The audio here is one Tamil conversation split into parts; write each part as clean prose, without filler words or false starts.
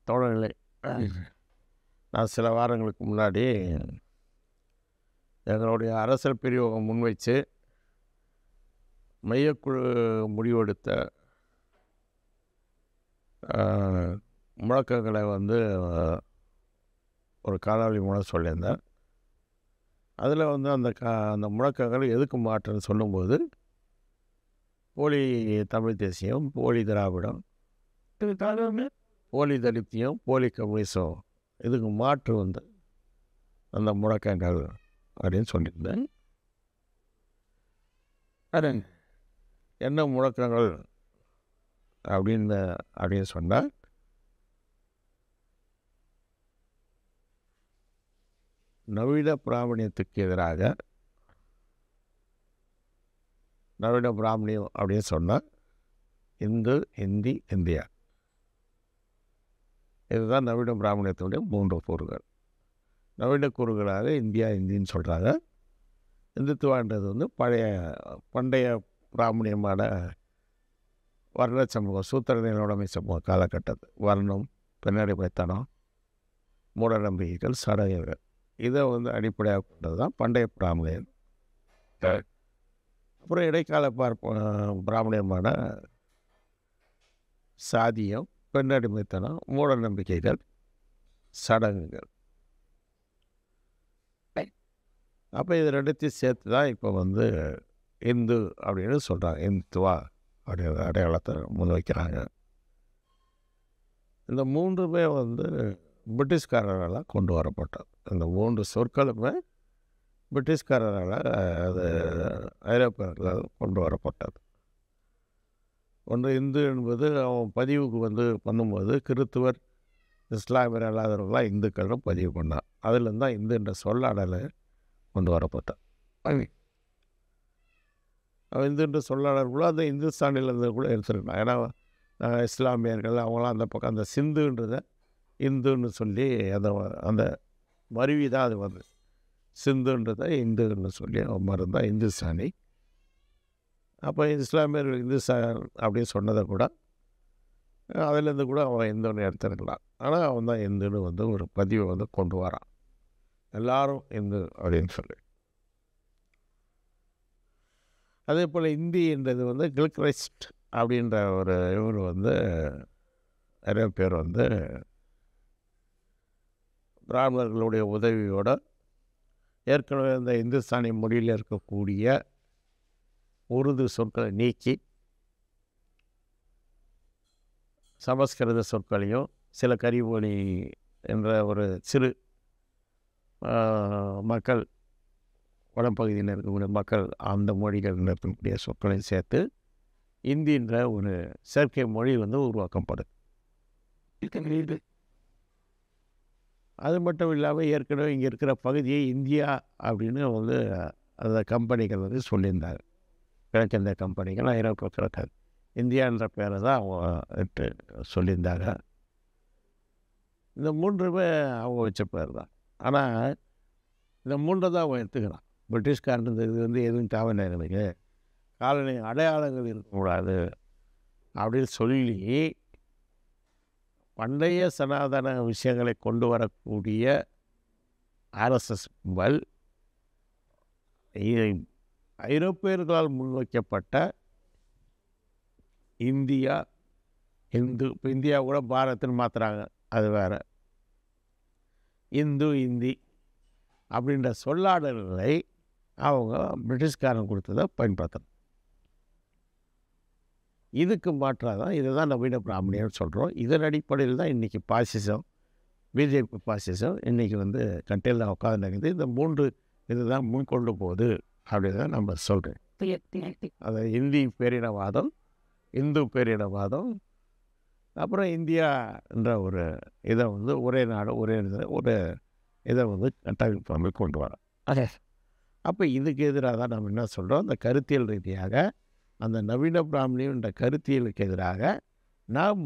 தோழர்களே, நான் சில வாரங்களுக்கு முன்னாடி எங்களுடைய அரசியல் பிரிவை முன்வைச்சு மையக்குழு முடிவெடுத்த முழக்கங்களை ஒரு காணொளி மூலம் சொல்லியிருந்தேன். அதில் அந்த முழக்கங்கள் எதுக்கு மாற்றுன்னு சொல்லும்போது, போலி தமிழ் தேசியம், போலி திராவிடம், போலி தலித்தியம், போலி கம்யூனிசம், இதுக்கு மாற்று அந்த முழக்கங்கள் அப்படின்னு சொல்லியிருந்தேன். அது என்ன முழக்கங்கள் அப்படின்னு சொன்னால், நவீன பிராமணியத்துக்கு எதிராக, நவீன பிராமணியம் அப்படின்னு சொன்னால் இந்து, இந்தி, இந்தியா, இதுதான் நவீன பிராமணியத்தினுடைய 3 கூறுகள். நவீன கூறுகளாக இந்தியா, இந்தின்னு சொல்கிறாங்க. இந்துத்துவான்றது பண்டைய பிராமணியமான வர்ண சமூகம், சூத்திர நிலவுடைமை சமூக காலகட்டத்து வர்ணம், பின்னடைமைத்தனம், மூட நம்பிக்கைகள், சடங்குகள், இதை அடிப்படையாக கொண்டது தான் பண்டைய பிராமணியம். அப்புறம் இடைக்கால பிராமணியமான சாதியம், பெண்ணடிமைத்தனம், மூட நம்பிக்கைகள், சடங்குகள். அப்போ இது ரெண்டுத்தையும் சேர்த்து தான் இப்போ இந்து அப்படின்னு சொல்கிறாங்க. இந்துவா அப்படிங்கிற அடையாளத்தை முன்வைக்கிறாங்க. இந்த 3மே பிரிட்டிஷ்காரர்களால் கொண்டு வரப்பட்டது. இந்த 3 சொற்களுமே பிரிட்டிஷ்காரர்களால் அது ஐரோப்பியர்களால் கொண்டு வரப்பட்டது. ஒன்று இந்து என்பது அவன் பதிவுக்கு பண்ணும்போது கிறித்துவர், இஸ்லாமியர் அல்லாதவர்களாக இந்துக்கள்னு பதிவு பண்ணான். அதுலேருந்து தான் இந்து என்ற சொல்லாடலை கொண்டு வரப்பட்டான். இந்து என்ற சொல்லாடல் கூட அந்த இந்துஸ்தானிலேருந்து கூட எடுத்துருக்கலாம். ஏன்னா இஸ்லாமியர்கள் அவங்களாம் அந்த பக்கம் அந்த சிந்துன்றதை இந்துன்னு சொல்லி அந்த மருவி தான் அது சிந்துன்றதை இந்துன்னு சொல்லி மருந்தான் இந்துஸ்தானி. அப்போ இஸ்லாமியர்கள் இந்துஸ்தான் அப்படின்னு சொன்னதை கூட அதிலேருந்து கூட அவன் இந்துன்னு எடுத்துருக்கலாம். ஆனால் அவன் தான் இந்துன்னு ஒரு பதிவை கொண்டு வரான். எல்லாரும் இந்து அப்படின்னு சொல்லி. அதே போல் இந்தின்றது கில்க்ரைஸ்ட் அப்படின்ற ஒரு இவர் நிறைய பேர் பிராமணர்களுடைய உதவியோடு ஏற்கனவே இந்த இந்துஸ்தானி மொழியில் இருக்கக்கூடிய உருது சொற்களை நீக்கி சமஸ்கிருத சொற்களையும் சில கரிமொழி என்ற ஒரு சிறு மக்கள், வடப்பகுதியில் இருக்கக்கூடிய மக்கள் அந்த மொழிகள் இருக்கக்கூடிய சொற்களையும் சேர்த்து இந்தின்ற ஒரு செயற்கை மொழி உருவாக்கப்படுது. அது மட்டும் இல்லாமல் ஏற்கனவே இங்கே இருக்கிற பகுதியை இந்தியா அப்படின்னு அந்த கம்பெனிகள் சொல்லியிருந்தாங்க. கிழக்கிந்திய கம்பெனிகள், ஐரோப்பிய கிழக்கு இந்தியான்ற பேரை தான் அவங்க சொல்லியிருந்தாங்க. இந்த 3மே அவங்க வச்ச பேர் தான். ஆனால் இந்த 3 தான் அவன் எடுத்துக்கிறான். பிரிட்டிஷ்காரன் இது எதுவும் தேவையில்லை, எனக்கு காலனி அடையாளங்கள் இருக்கக்கூடாது அப்படின்னு சொல்லி பண்டைய சனாதன விஷயங்களை கொண்டு வரக்கூடிய ஆர்எஸ்எஸ் கும்பல் ஐரோப்பியர்களால் முன்வைக்கப்பட்ட இந்தியா, இந்து, இப்போ இந்தியா கூட பாரத்னு மாற்றுறாங்க, அது வேறு. இந்து, இந்தி அப்படின்ற சொல்லாடல்களை அவங்க பிரிட்டிஷ்காரன் கொடுத்ததை பயன்படுத்தணும். இதுக்கு மாற்றாக தான் இதை தான் நவீன பிராமணியம்னு சொல்கிறோம். இதன் அடிப்படையில் தான் இன்றைக்கி பாசிசம், பிஜேபி பாசிசம் இன்றைக்கி கட்டையில் உட்காந்துருக்குது. இந்த 3 இது தான் முன்கொண்டு போகுது அப்படின்னு தான் நம்ம சொல்கிறேன். அதை இந்தி பேரினவாதம், இந்து பேரினவாதம், அப்புறம் இந்தியா என்ற ஒரு இதை ஒரே நாடு ஒரே ஒரு இதை கட்டமைப்பு கொண்டு வரோம். அப்போ இதுக்கு எதிராக தான் நம்ம என்ன சொல்கிறோம், அந்த கருத்தியல் ரீதியாக அந்த நவீன பிராமணியம் என்ற கருத்தியலுக்கு எதிராக நாம்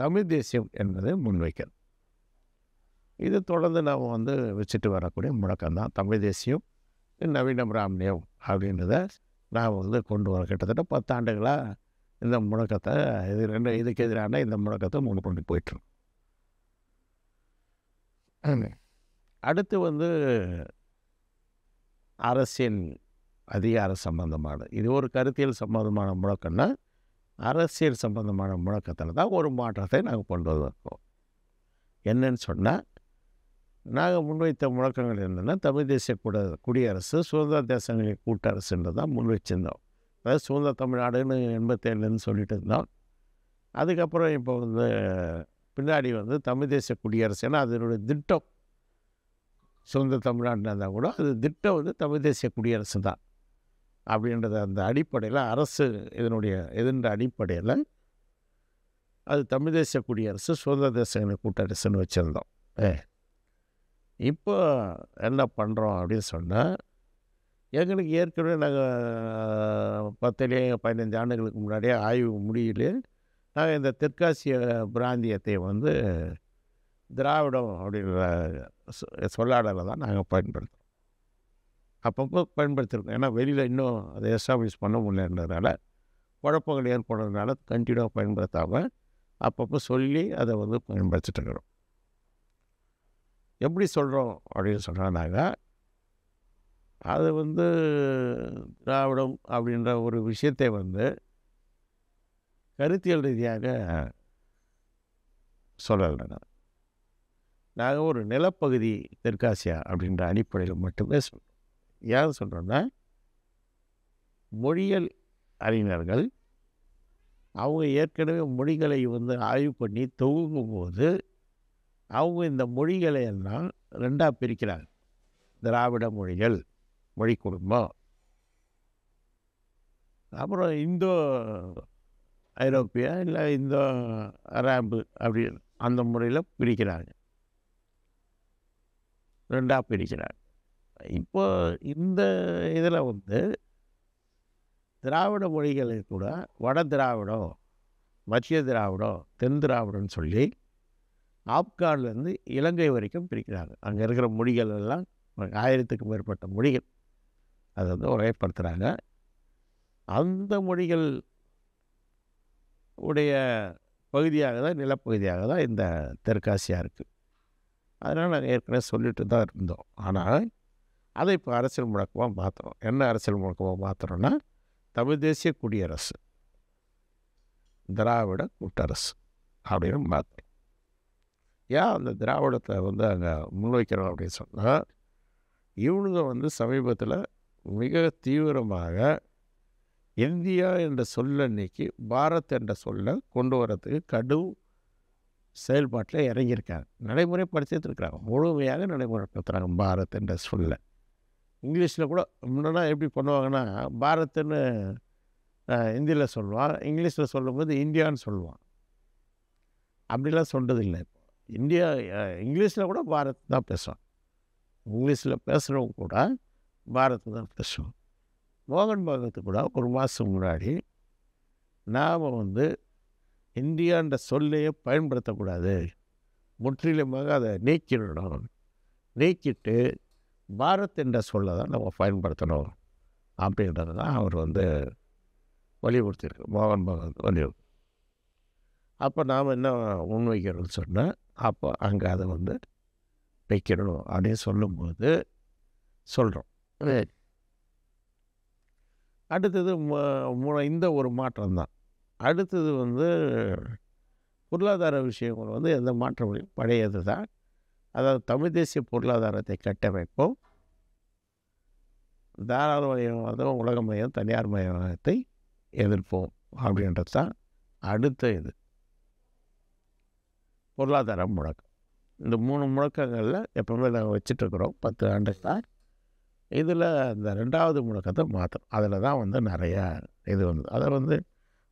தமிழ் தேசியம் என்பதை முன்வைக்கிறோம். இது தொடர்ந்து நாம் வச்சுட்டு வரக்கூடிய முழக்கம் தான் தமிழ் தேசியம், நவீன பிராமணியம் அப்படின்றத நாம் கொண்டு வர கிட்டத்தட்ட 10 ஆண்டுகளாக இந்த முழக்கத்தை இதுக்கு எதிரான இந்த முழக்கத்தை கொண்டு போயிட்டுருக்கோம். அடுத்து வந்து அரசியல் அதிகார சம்பந்தமான இது ஒரு கருத்தியல் சம்பந்தமான முழக்கம்னா அரசியல் சம்பந்தமான முழக்கத்தில் தான் ஒரு மாற்றத்தை நாங்கள் கொண்டு வந்திருக்கோம். என்னன்னு சொன்னால், நாங்கள் முன்வைத்த முழக்கங்கள் என்னென்னா, தமிழ் தேசிய குடியரசு சுதந்திர தேசங்களின் கூட்டரசுன்றது தான் முன் வச்சுருந்தோம். அதாவது சுதந்திர தமிழ்நாடுன்னு 87லேருந்து சொல்லிட்டு இருந்தோம். அதுக்கப்புறம் இப்போ வந்து பின்னாடி வந்து தமிழ் தேசிய குடியரசு, ஏன்னா அதனுடைய திட்டம் சுதந்திர தமிழ்நாடுனா இருந்தால் கூட அது திட்டம் வந்து தமிழ் தேசிய குடியரசு தான் அப்படின்றத அந்த அடிப்படையில் அரசு இதனுடைய அடிப்படையில் அது தமிழ் தேசிய குடியரசு சுதந்திர தேசங்களின் கூட்டரசுன்னு வச்சுருந்தோம். இப்போ என்ன பண்ணுறோம் அப்படின்னு சொன்னால், எங்களுக்கு ஏற்கனவே நாங்கள் 15 ஆண்டுகளுக்கு முன்னாடியே ஆய்வு முடியல நாங்கள் இந்த தெற்காசிய பிராந்தியத்தை வந்து திராவிடம் அப்படின்ற சொல்லாடலை தான் நாங்கள் பயன்படுத்துகிறோம். அப்பப்போ பயன்படுத்தியிருக்கோம். ஏன்னா வெளியில் இன்னும் அதை எஸ்டாப்ளிஷ் பண்ண முடியலன்றதுனால, குழப்பங்கள் ஏற்படுறதுனால கண்டினியூவாக பயன்படுத்தாமல் அப்பப்போ சொல்லி அதை வந்து பயன்படுத்திட்டு இருக்கிறோம். எப்படி சொல்கிறோம் அப்படின்னு சொன்னால், நாங்கள் அது வந்து திராவிடம் அப்படின்ற ஒரு விஷயத்தை வந்து கருத்தியல் ரீதியாக சொல்லலை. நாங்கள் ஒரு நிலப்பகுதி தெற்காசியா அப்படின்ற அடிப்படையில் மட்டுமே சொல்கிறோம். ஏன் சொல்கிறோன்னா, மொழியியல் அறிஞர்கள் அவங்க ஏற்கனவே மொழிகளை வந்து ஆய்வு பண்ணி தொகுக்கும் போது அவங்க இந்த மொழிகளை எல்லாம் 2ஆக பிரிக்கிறாங்க. திராவிட மொழிகள், மொழி குடும்பம், அப்புறம் இந்தோ ஐரோப்பியா இல்லை இந்தோ அராபு அப்படி அந்த முறையில் பிரிக்கிறாங்க. 2ஆக பிரிக்கிறாங்க. இப்போ இந்த இதில் வந்து திராவிட மொழிகளை கூட வட திராவிடம், மத்திய திராவிடம், தென் திராவிடம்னு சொல்லி ஆப்கான்லேருந்து இலங்கை வரைக்கும் பிரிக்கிறாங்க. அங்கே இருக்கிற மொழிகள் எல்லாம் 1000க்கும் மேற்பட்ட மொழிகள் அதை வந்து வகைப்படுத்துகிறாங்க. அந்த மொழிகள் உடைய பகுதியாக தான், நிலப்பகுதியாக தான் இந்த தெற்காசியா இருக்குது. அதனால் நாங்கள் ஏற்கனவே சொல்லிட்டு தான் இருந்தோம். ஆனால் அதை இப்போ அரசியல் முழக்கமாக மாற்றுறோம். என்ன அரசியல் முழக்கமாக மாற்றுறோன்னா, தமிழ் தேசிய குடியரசு, திராவிட கூட்டரசு அப்படின்னு மாற்றுறோம். ஏன் அந்த திராவிடத்தை வந்து அங்கே முன்வைக்கிறோம் அப்படின்னு சொன்னால், இவனுங்க வந்து சமீபத்தில் மிக தீவிரமாக இந்தியா என்ற சொல்லை நீக்கி பாரத் என்ற சொல்லை கொண்டு வரதுக்கு கடும் செயல்பாட்டில் இறங்கியிருக்காங்க. நடைமுறைப்படுத்திட்டு இருக்கிறாங்க. முழுமையாக நடைமுறைப்படுத்துகிறாங்க பாரத் என்ற சொல்லை. இங்கிலீஷில் கூட முன்னா எப்படி பண்ணுவாங்கன்னா, பாரத்துன்னு ஹிந்தியில் சொல்லுவான், இங்கிலீஷில் சொல்லும்போது இந்தியான்னு சொல்லுவான். அப்படிலாம் சொல்கிறதில்லை. இப்போ இந்தியா இங்கிலீஷில் கூட பாரத் தான் பேசுவான். இங்கிலீஷில் பேசுகிறவங்க கூட பாரத் தான் பேசுவோம். மோகன் பகவத்து கூட ஒரு மாதம் முன்னாடி நாம் வந்து இந்தியான்ற சொல்லையே பயன்படுத்தக்கூடாது, முற்றிலுமாக அதை நீக்கிடணும், நீக்கிட்டு பாரத் என்ற சொல்லை தான் நம்ம பயன்படுத்தணும் அப்படின்றது தான் அவர் வந்து வலியுறுத்தியிருக்கு. மோகன் பகவத் வலியுறுத்தி. அப்போ நாம் என்ன முன்வைக்கிறோம்னு சொன்னால், அப்போ அங்கே அதை வந்து வைக்கணும் அப்படின்னு சொல்லும்போது சொல்கிறோம். அடுத்தது இந்த ஒரு மாற்றம் தான். அடுத்தது வந்து பொருளாதார விஷயங்கள் வந்து எந்த மாற்றமும் பழையது தான். அதாவது தமிழ் தேசிய பொருளாதாரத்தை கட்டமைப்போம், தாராளமயம், உலகமயம், தனியார் மயத்தை எதிர்ப்போம் அப்படின்றது தான் அடுத்த இது பொருளாதார முழக்கம். இந்த 3 முழக்கங்களில் எப்பவுமே நாங்கள் வச்சிட்ருக்குறோம் 10 ஆண்டுகள். இதில் இந்த 2வது முழக்கத்தை மாற்றணும். அதில் தான் வந்து நிறையா இது வந்தது. அதை வந்து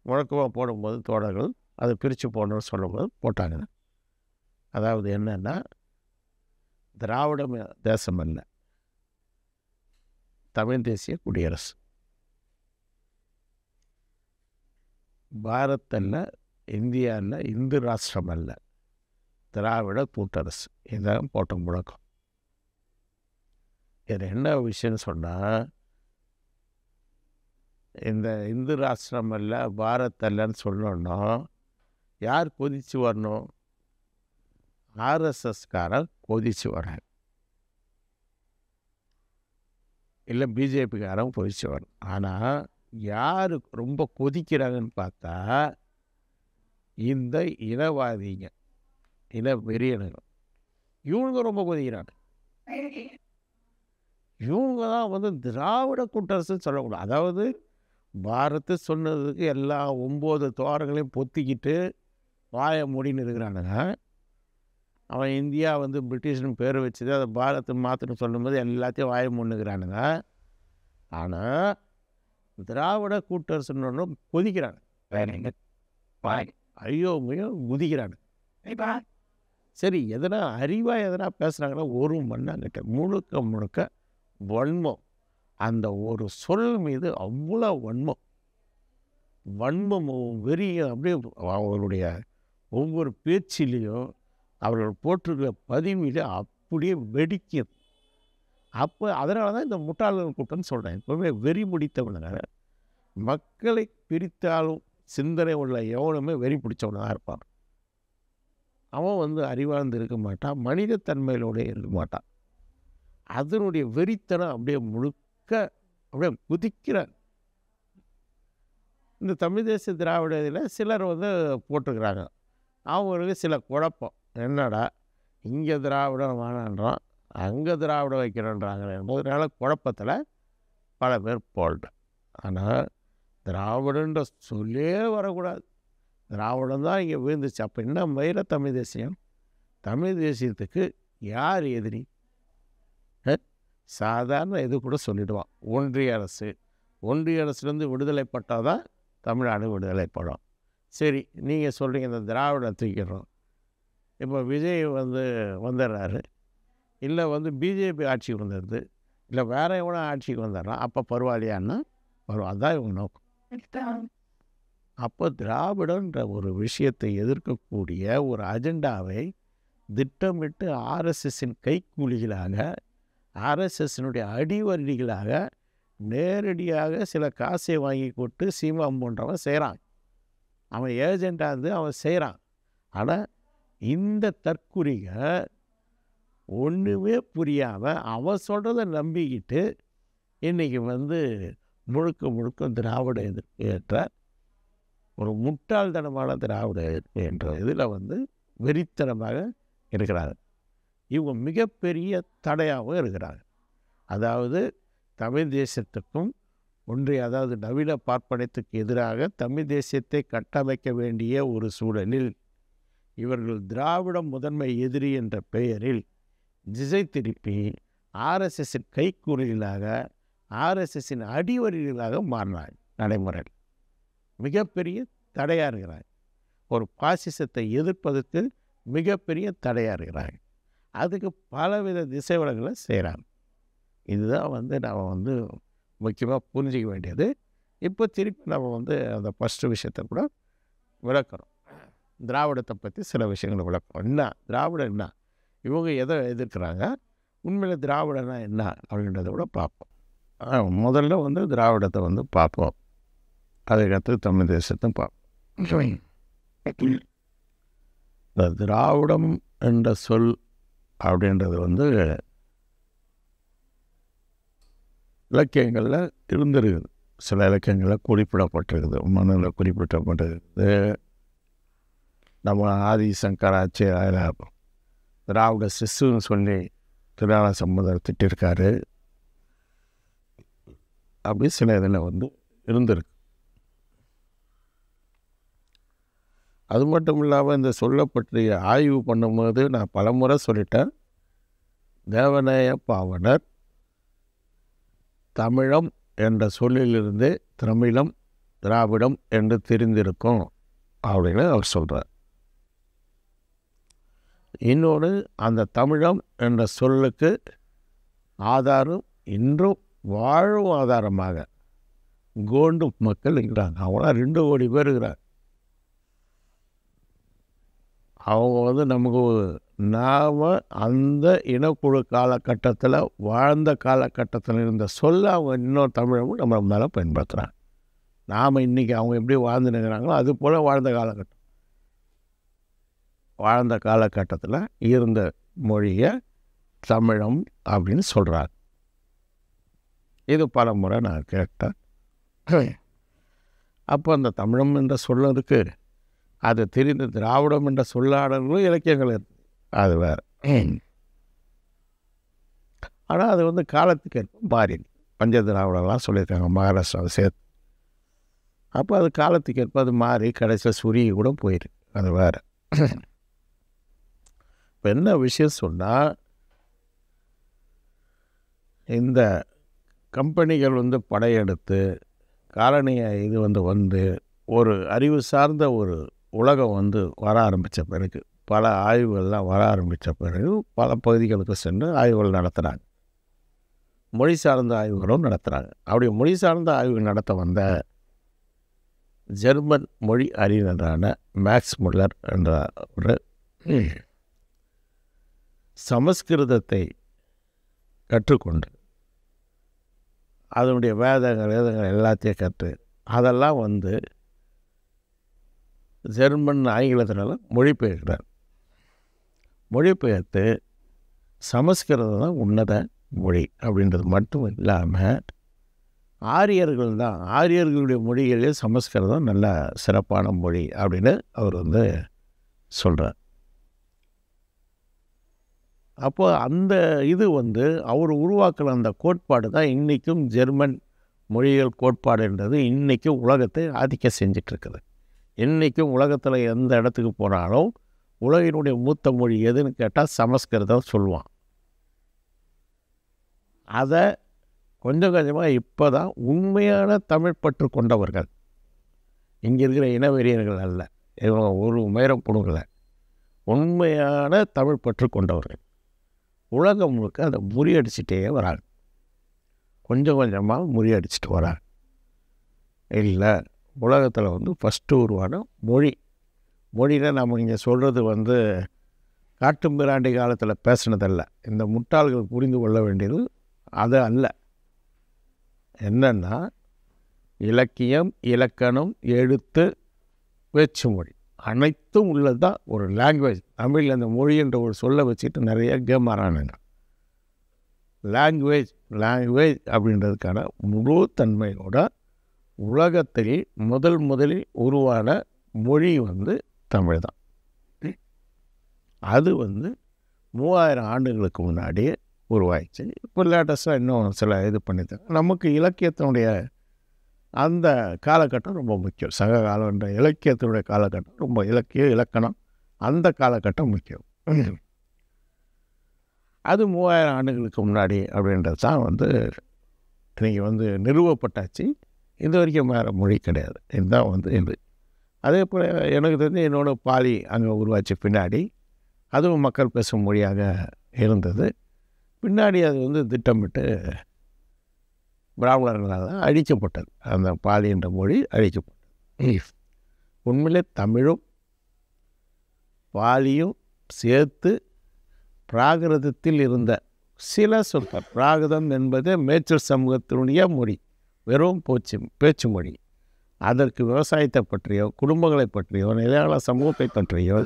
முழக்கமாக போடும்போது தோழர்கள் அதை பிரித்து போடணும்னு சொல்லும்போது போட்டாங்க. அதாவது என்னென்னா, திராவிட தேசம் அல்ல, தமிழ் தேசிய குடியரசு, பாரத் அல்ல, இந்தியா அல்ல, இந்து ராஷ்டிரம் அல்ல, திராவிட கூட்டரசு. இதுதான் போட்ட முழக்கம். இது என்ன விஷயம்னு சொன்னால், இந்த இந்து ராஷ்டிரம் அல்ல, பாரத் அல்லன்னு சொல்லணுன்னா யார் கொதித்து வரணும்? ஆர்எஸ்எஸ்காரன் கொதிச்சு வரான், இல்லை பிஜேபிக்காரன் கொதிச்சு வரான். ஆனால் யார் ரொம்ப கொதிக்கிறாங்கன்னு பார்த்தா இந்த இனவாதிங்க, இன வெறியனுங்க, இவங்க ரொம்ப கொதிக்கிறாங்க. இவங்க தான் வந்து திராவிட கூட்டரசுன்னு சொல்லக்கூடாது. அதாவது பாரத் சொன்னதுக்கு எல்லா 9 துவாரங்களையும் பொத்திக்கிட்டு வாயை மூடின்னு இருக்கிறானுங்க. அவன் இந்தியா வந்து பிரிட்டிஷ்னு பேர் வச்சது அதை பாரத் மாற்றுன்னு சொல்லும்போது எல்லாத்தையும் வாயை மூணுக்கிறானுங்க. ஆனால் திராவிட கூட்டரசுன்னு கொதிக்கிறாங்க, ஐயோ மையோ குதிக்கிறானு. சரி, எதனா அறிவாக எதனா பேசுகிறாங்கன்னா ஒரு மண்ணாங்கிட்ட முழுக்க முழுக்க வன்மம். அந்த ஒரு சொல் மீது அவ்வளோ வன்மமும் வெறியும் அப்படியே அவர்களுடைய ஒவ்வொரு பேச்சிலையும் அவர்கள் போட்டிருக்கிற பதிவிலையும் அப்படியே வெடிக்கும். அப்போ அதனால தான் இந்த முட்டாள்கள் கூட்டம்னு சொல்கிறேன். எப்பவுமே வெறி முடித்தவனுங்க, மக்களை பிரித்தாலும் சிந்தனை உள்ள எவனுமே வெறி பிடிச்சவனாக தான் இருப்பான். அவன் வந்து அறிவார்ந்து இருக்க மாட்டான், மனிதத்தன்மையிலோட இருக்க மாட்டான். அதனுடைய வெறித்தனம் அப்படியே முழுக்க அப்படியே குதிக்கிறான். இந்த தமிழ் தேசிய திராவிட இதில் சிலர் வந்து போட்டிருக்கிறாங்க, அவங்களுக்கு சில குழப்பம். என்னடா இங்கே திராவிடம் வேணான்றோம், அங்கே திராவிடம் வைக்கிறோன்றாங்க என்பதனால குழப்பத்தில் பல பேர் போல்ட. ஆனால் திராவிடன்ற சொல்லே வரக்கூடாது, திராவிடம் தான் இங்கே விழுந்துச்சு. அப்போ என்ன மயிர தமிழ் தேசியம்? தமிழ் தேசியத்துக்கு யார் எதிரி? சாதாரண இது கூட சொல்லிடுவான், ஒன்றிய அரசு. ஒன்றிய அரசுலேருந்து விடுதலைப்பட்டால் தான் தமிழ்நாடு விடுதலைப்படும். சரி, நீங்கள் சொல்கிறீங்க இந்த திராவிடம் தூக்கிடுறோம். இப்போ விஜய் வந்து வந்துடுறாரு, இல்லை வந்து பிஜேபி ஆட்சிக்கு வந்துடுது, இல்லை வேறு எவனோ ஆட்சிக்கு வந்துடுறான், அப்போ பரவாயில்லையான்னா வரும். அதுதான் இவங்க நோக்கம். அப்போ திராவிடன்ற ஒரு விஷயத்தை எதிர்க்கக்கூடிய ஒரு அஜெண்டாவை திட்டமிட்டு ஆர்எஸ்எஸ்ஸின் கைக்கூலிகளாக, ஆர்எஸ்எஸ்னுடைய அடிவருடிகளாக நேரடியாக சில காசை வாங்கி கொண்டு சீமான் போன்றவன் செய்கிறான். அவன் ஏஜெண்டாக இருந்து அவன் செய்கிறான். ஆனால் இந்த தற்குறிக ஒன்றுமே புரியாமல் அவன் சொல்கிறத நம்பிக்கிட்டு இன்றைக்கி வந்து முழுக்க முழுக்க திராவிட எதிர்ப்பு என்ற ஒரு முட்டாள்தனமான திராவிட எதிர்ப்பு என்ற இதில் வந்து வெறித்தனமாக இருக்கிறாங்க. இவங்க மிகப்பெரிய தடையாகவும் இருக்கிறாங்க. அதாவது தமிழ் தேசியத்துக்கும் அதாவது நவீன பார்ப்பனத்துக்கு எதிராக தமிழ் தேசியத்தை கட்டமைக்க வேண்டிய ஒரு சூழலில் இவர்கள் திராவிடம் முதன்மை எதிரி என்ற பெயரில் திசை திருப்பி ஆர்எஸ்எஸ்ஸின் கைக்கூலிகளாக, ஆர்எஸ்எஸ்ஸின் அடிவரிகளாக மாறினாங்க. நடைமுறையில் மிகப்பெரிய தடையாக இருக்கிறாங்க. ஒரு பாசிசத்தை எதிர்ப்பதற்கு மிகப்பெரிய தடையாக இருக்கிறாங்க. அதுக்கு பலவித திசை வளங்களை செய்கிறாங்க. இதுதான் வந்து நாம் வந்து முக்கியமாக புரிஞ்சிக்க வேண்டியது. இப்போ திருப்பி நம்ம வந்து அந்த ஃபஸ்ட்டு விஷயத்தை கூட விளக்கணும். திராவிடத்தை பற்றி சில விஷயங்களை விளக்கணும். என்ன திராவிடம், என்ன இவங்க எதை எதிர்க்கிறாங்க, உண்மையில் திராவிடம்னா என்ன அப்படின்றத கூட பார்ப்போம். முதல்ல வந்து திராவிடத்தை வந்து பார்ப்போம், அதுக்கடுத்து தமிழ் தேசத்தை பார்ப்போம். இந்த திராவிடம் என்ற சொல் அப்படின்றது வந்து இலக்கியங்களில் இருந்திருக்குது. சில இலக்கியங்களில் குறிப்பிடப்பட்டிருக்குது, மண்ணில் குறிப்பிடப்பட்டிருக்குது. நம்ம ஆதி சங்கராச்சாரிய திராவிட சிசுன்னு சொல்லி திருஞான சம்பந்தர் திட்டிருக்காரு. அப்படி சில இதில் வந்து இருந்திருக்கு. அது மட்டும் இல்லாமல் இந்த சொல்லை பற்றி ஆய்வு பண்ணும்போது நான் பலமுறை சொல்லிட்டேன், தேவநேய பாவனர் தமிழம் என்ற சொல்லிலிருந்து தமிழம் திராவிடம் என்று தெரிந்திருக்கும் அப்படின்னு அவர் சொல்கிறார். இன்னொன்று, அந்த தமிழம் என்ற சொல்லுக்கு ஆதாரம் இன்றும் வாழும் ஆதாரமாக கோண்டு மக்கள் இருக்கிறாங்க. அவங்களாம் 2 கோடி பேர் இருக்கிறாங்க. அவங்க வந்து நமக்கு நாம் அந்த இனக்குழு காலகட்டத்தில் வாழ்ந்த காலகட்டத்தில் இருந்த சொல்ல அவங்க இன்னொரு தமிழமும் நம்ம மேலே பயன்படுத்துகிறாங்க. நாம் இன்றைக்கி அவங்க எப்படி வாழ்ந்துனுங்கிறாங்களோ அது போல் வாழ்ந்த காலகட்டம். வாழ்ந்த காலகட்டத்தில் இருந்த மொழியை தமிழம் அப்படின்னு சொல்கிறார். இது பல முறை நான் கேட்டேன். அப்போ அந்த தமிழம் என்ற சொல்லதுக்கு அது தெரிந்த திராவிடம் என்ற சொல்லாடல்களும் இலக்கியங்கள் இருக்குது, அது வேறு. ஆனால் அது வந்து காலத்துக்கு ஏற்ப மாறி பஞ்ச திராவிடம்லாம் சொல்லியிருக்காங்க மகாராஷ்டிராவை சேர்த்து. அப்போ அது காலத்துக்கு ஏற்ப அது மாறி கடைசியில் சுருகி கூட போயிருக்கு, அது வேறு. இப்போ என்ன விஷயம் சொன்னால், இந்த கம்பெனிகள் வந்து படையெடுத்து காலனியை இது வந்து ஒரு அறிவு சார்ந்த ஒரு உலகம் வந்து வர ஆரம்பித்த பிறகு, பல ஆய்வுகள்லாம் வர ஆரம்பித்த பிறகு பல பகுதிகளுக்கு சென்று ஆய்வுகள் நடத்துகிறாங்க. மொழி சார்ந்த ஆய்வுகளும் நடத்துகிறாங்க. அப்படி மொழி சார்ந்த ஆய்வு நடத்த வந்த ஜெர்மன் மொழி அறிஞரான மேக்ஸ் முல்லர் என்ற ஒரு சமஸ்கிருதத்தை கற்றுக்கொண்டு அதனுடைய வேதங்கள் எல்லாத்தையும் கற்று அதெல்லாம் வந்து ஜெர்மன் ஆங்கிலத்தினால மொழிபெயர்க்கிறார். மொழிபெயர்த்து சமஸ்கிருதம் தான் உன்னத மொழி அப்படின்றது மட்டும் இல்லாமல் ஆரியர்களுடைய மொழிகளிலே சமஸ்கிருதம் நல்ல சிறப்பான மொழி அப்படின்னு அவர் வந்து சொல்கிறார். அப்போ அந்த இது வந்து அவர் உருவாக்குற அந்த கோட்பாடு தான் இன்றைக்கும் ஜெர்மன் மொழியியல் கோட்பாடுன்றது இன்றைக்கும் உலகத்தை ஆதிக்க செஞ்சிட்ருக்குது. இன்றைக்கும் உலகத்தில் எந்த இடத்துக்கு போனாலும் உலகினுடைய மூத்த மொழி எதுன்னு கேட்டால் சமஸ்கிருதம் சொல்லுவான். அதை கொஞ்சம் கொஞ்சமாக இப்போ தான் உண்மையான தமிழ் பற்று கொண்டவர்கள், இங்கே இருக்கிற இனவெறியர்கள் அல்ல, இவங்க ஒரு உயரம் கொடுக்கல, உண்மையான தமிழ் பற்று கொண்டவர்கள் உலகம் முழுக்க அதை முறியடிச்சிட்டே வராங்க. கொஞ்சம் கொஞ்சமாக முறியடிச்சிட்டு வராங்க. இல்லை, உலகத்தில் வந்து ஃபஸ்ட்டு உருவான மொழினா நம்ம இங்கே சொல்கிறது வந்து காட்டு மிராண்டி காலத்தில் பேசினதல்ல. இந்த முட்டாள்கள் புரிந்து கொள்ள வேண்டியது அது அல்ல. என்னன்னா, இலக்கியம், இலக்கணம், எழுத்து, பேச்சு மொழி அனைத்தும் உள்ளது தான் ஒரு லாங்குவேஜ். தமிழில் அந்த மொழி என்ற ஒரு சொல்லை வச்சுட்டு நிறைய கேம் ஆறானுங்க. லாங்குவேஜ் அப்படின்றதுக்கான முழு தன்மையோட உலகத்தில் முதலில் உருவான மொழி வந்து தமிழ் தான். அது வந்து 3000 ஆண்டுகளுக்கு முன்னாடியே உருவாயிடுச்சு. இப்போ லேட்டஸ்ட்டாக இன்னும் சில இது பண்ணித்தாங்க. நமக்கு இலக்கியத்தினுடைய அந்த காலகட்டம் ரொம்ப முக்கியம். சங்க காலம் என்ற இலக்கியத்தினுடைய காலகட்டம் ரொம்ப இலக்கணம் அந்த காலகட்டம் முக்கியம். அது 3000 ஆண்டுகளுக்கு முன்னாடி அப்படின்றது தான் வந்து இன்றைக்கி வந்து நிறுவப்பட்டாச்சு. இது வரைக்கும் வேறு மொழி கிடையாது. இதுதான் வந்து இது. அதே போல் எனக்கு தெரிஞ்சு என்னோட பாலி அங்கே உருவாச்சு பின்னாடி. அதுவும் மக்கள் பேசும் மொழியாக இருந்தது. பின்னாடி அது வந்து திட்டமிட்டு பிராமணர்களால் அழிக்கப்பட்டது. அந்த பாலி என்ற மொழி அழிக்கப்பட்டது. உண்மையிலே தமிழும் பாலியும் சேர்த்து பிராகிருதத்தில் இருந்த சில சொற்கள், பிராகிருதம் என்பது மேய்ச்சல் சமூகத்தினுடைய மொழி, வெறும் பேச்சு மொழி. அதற்கு விவசாயத்தை பற்றியோ, குடும்பங்களை பற்றியோ, நிலையாள சமூகத்தை பற்றியோ,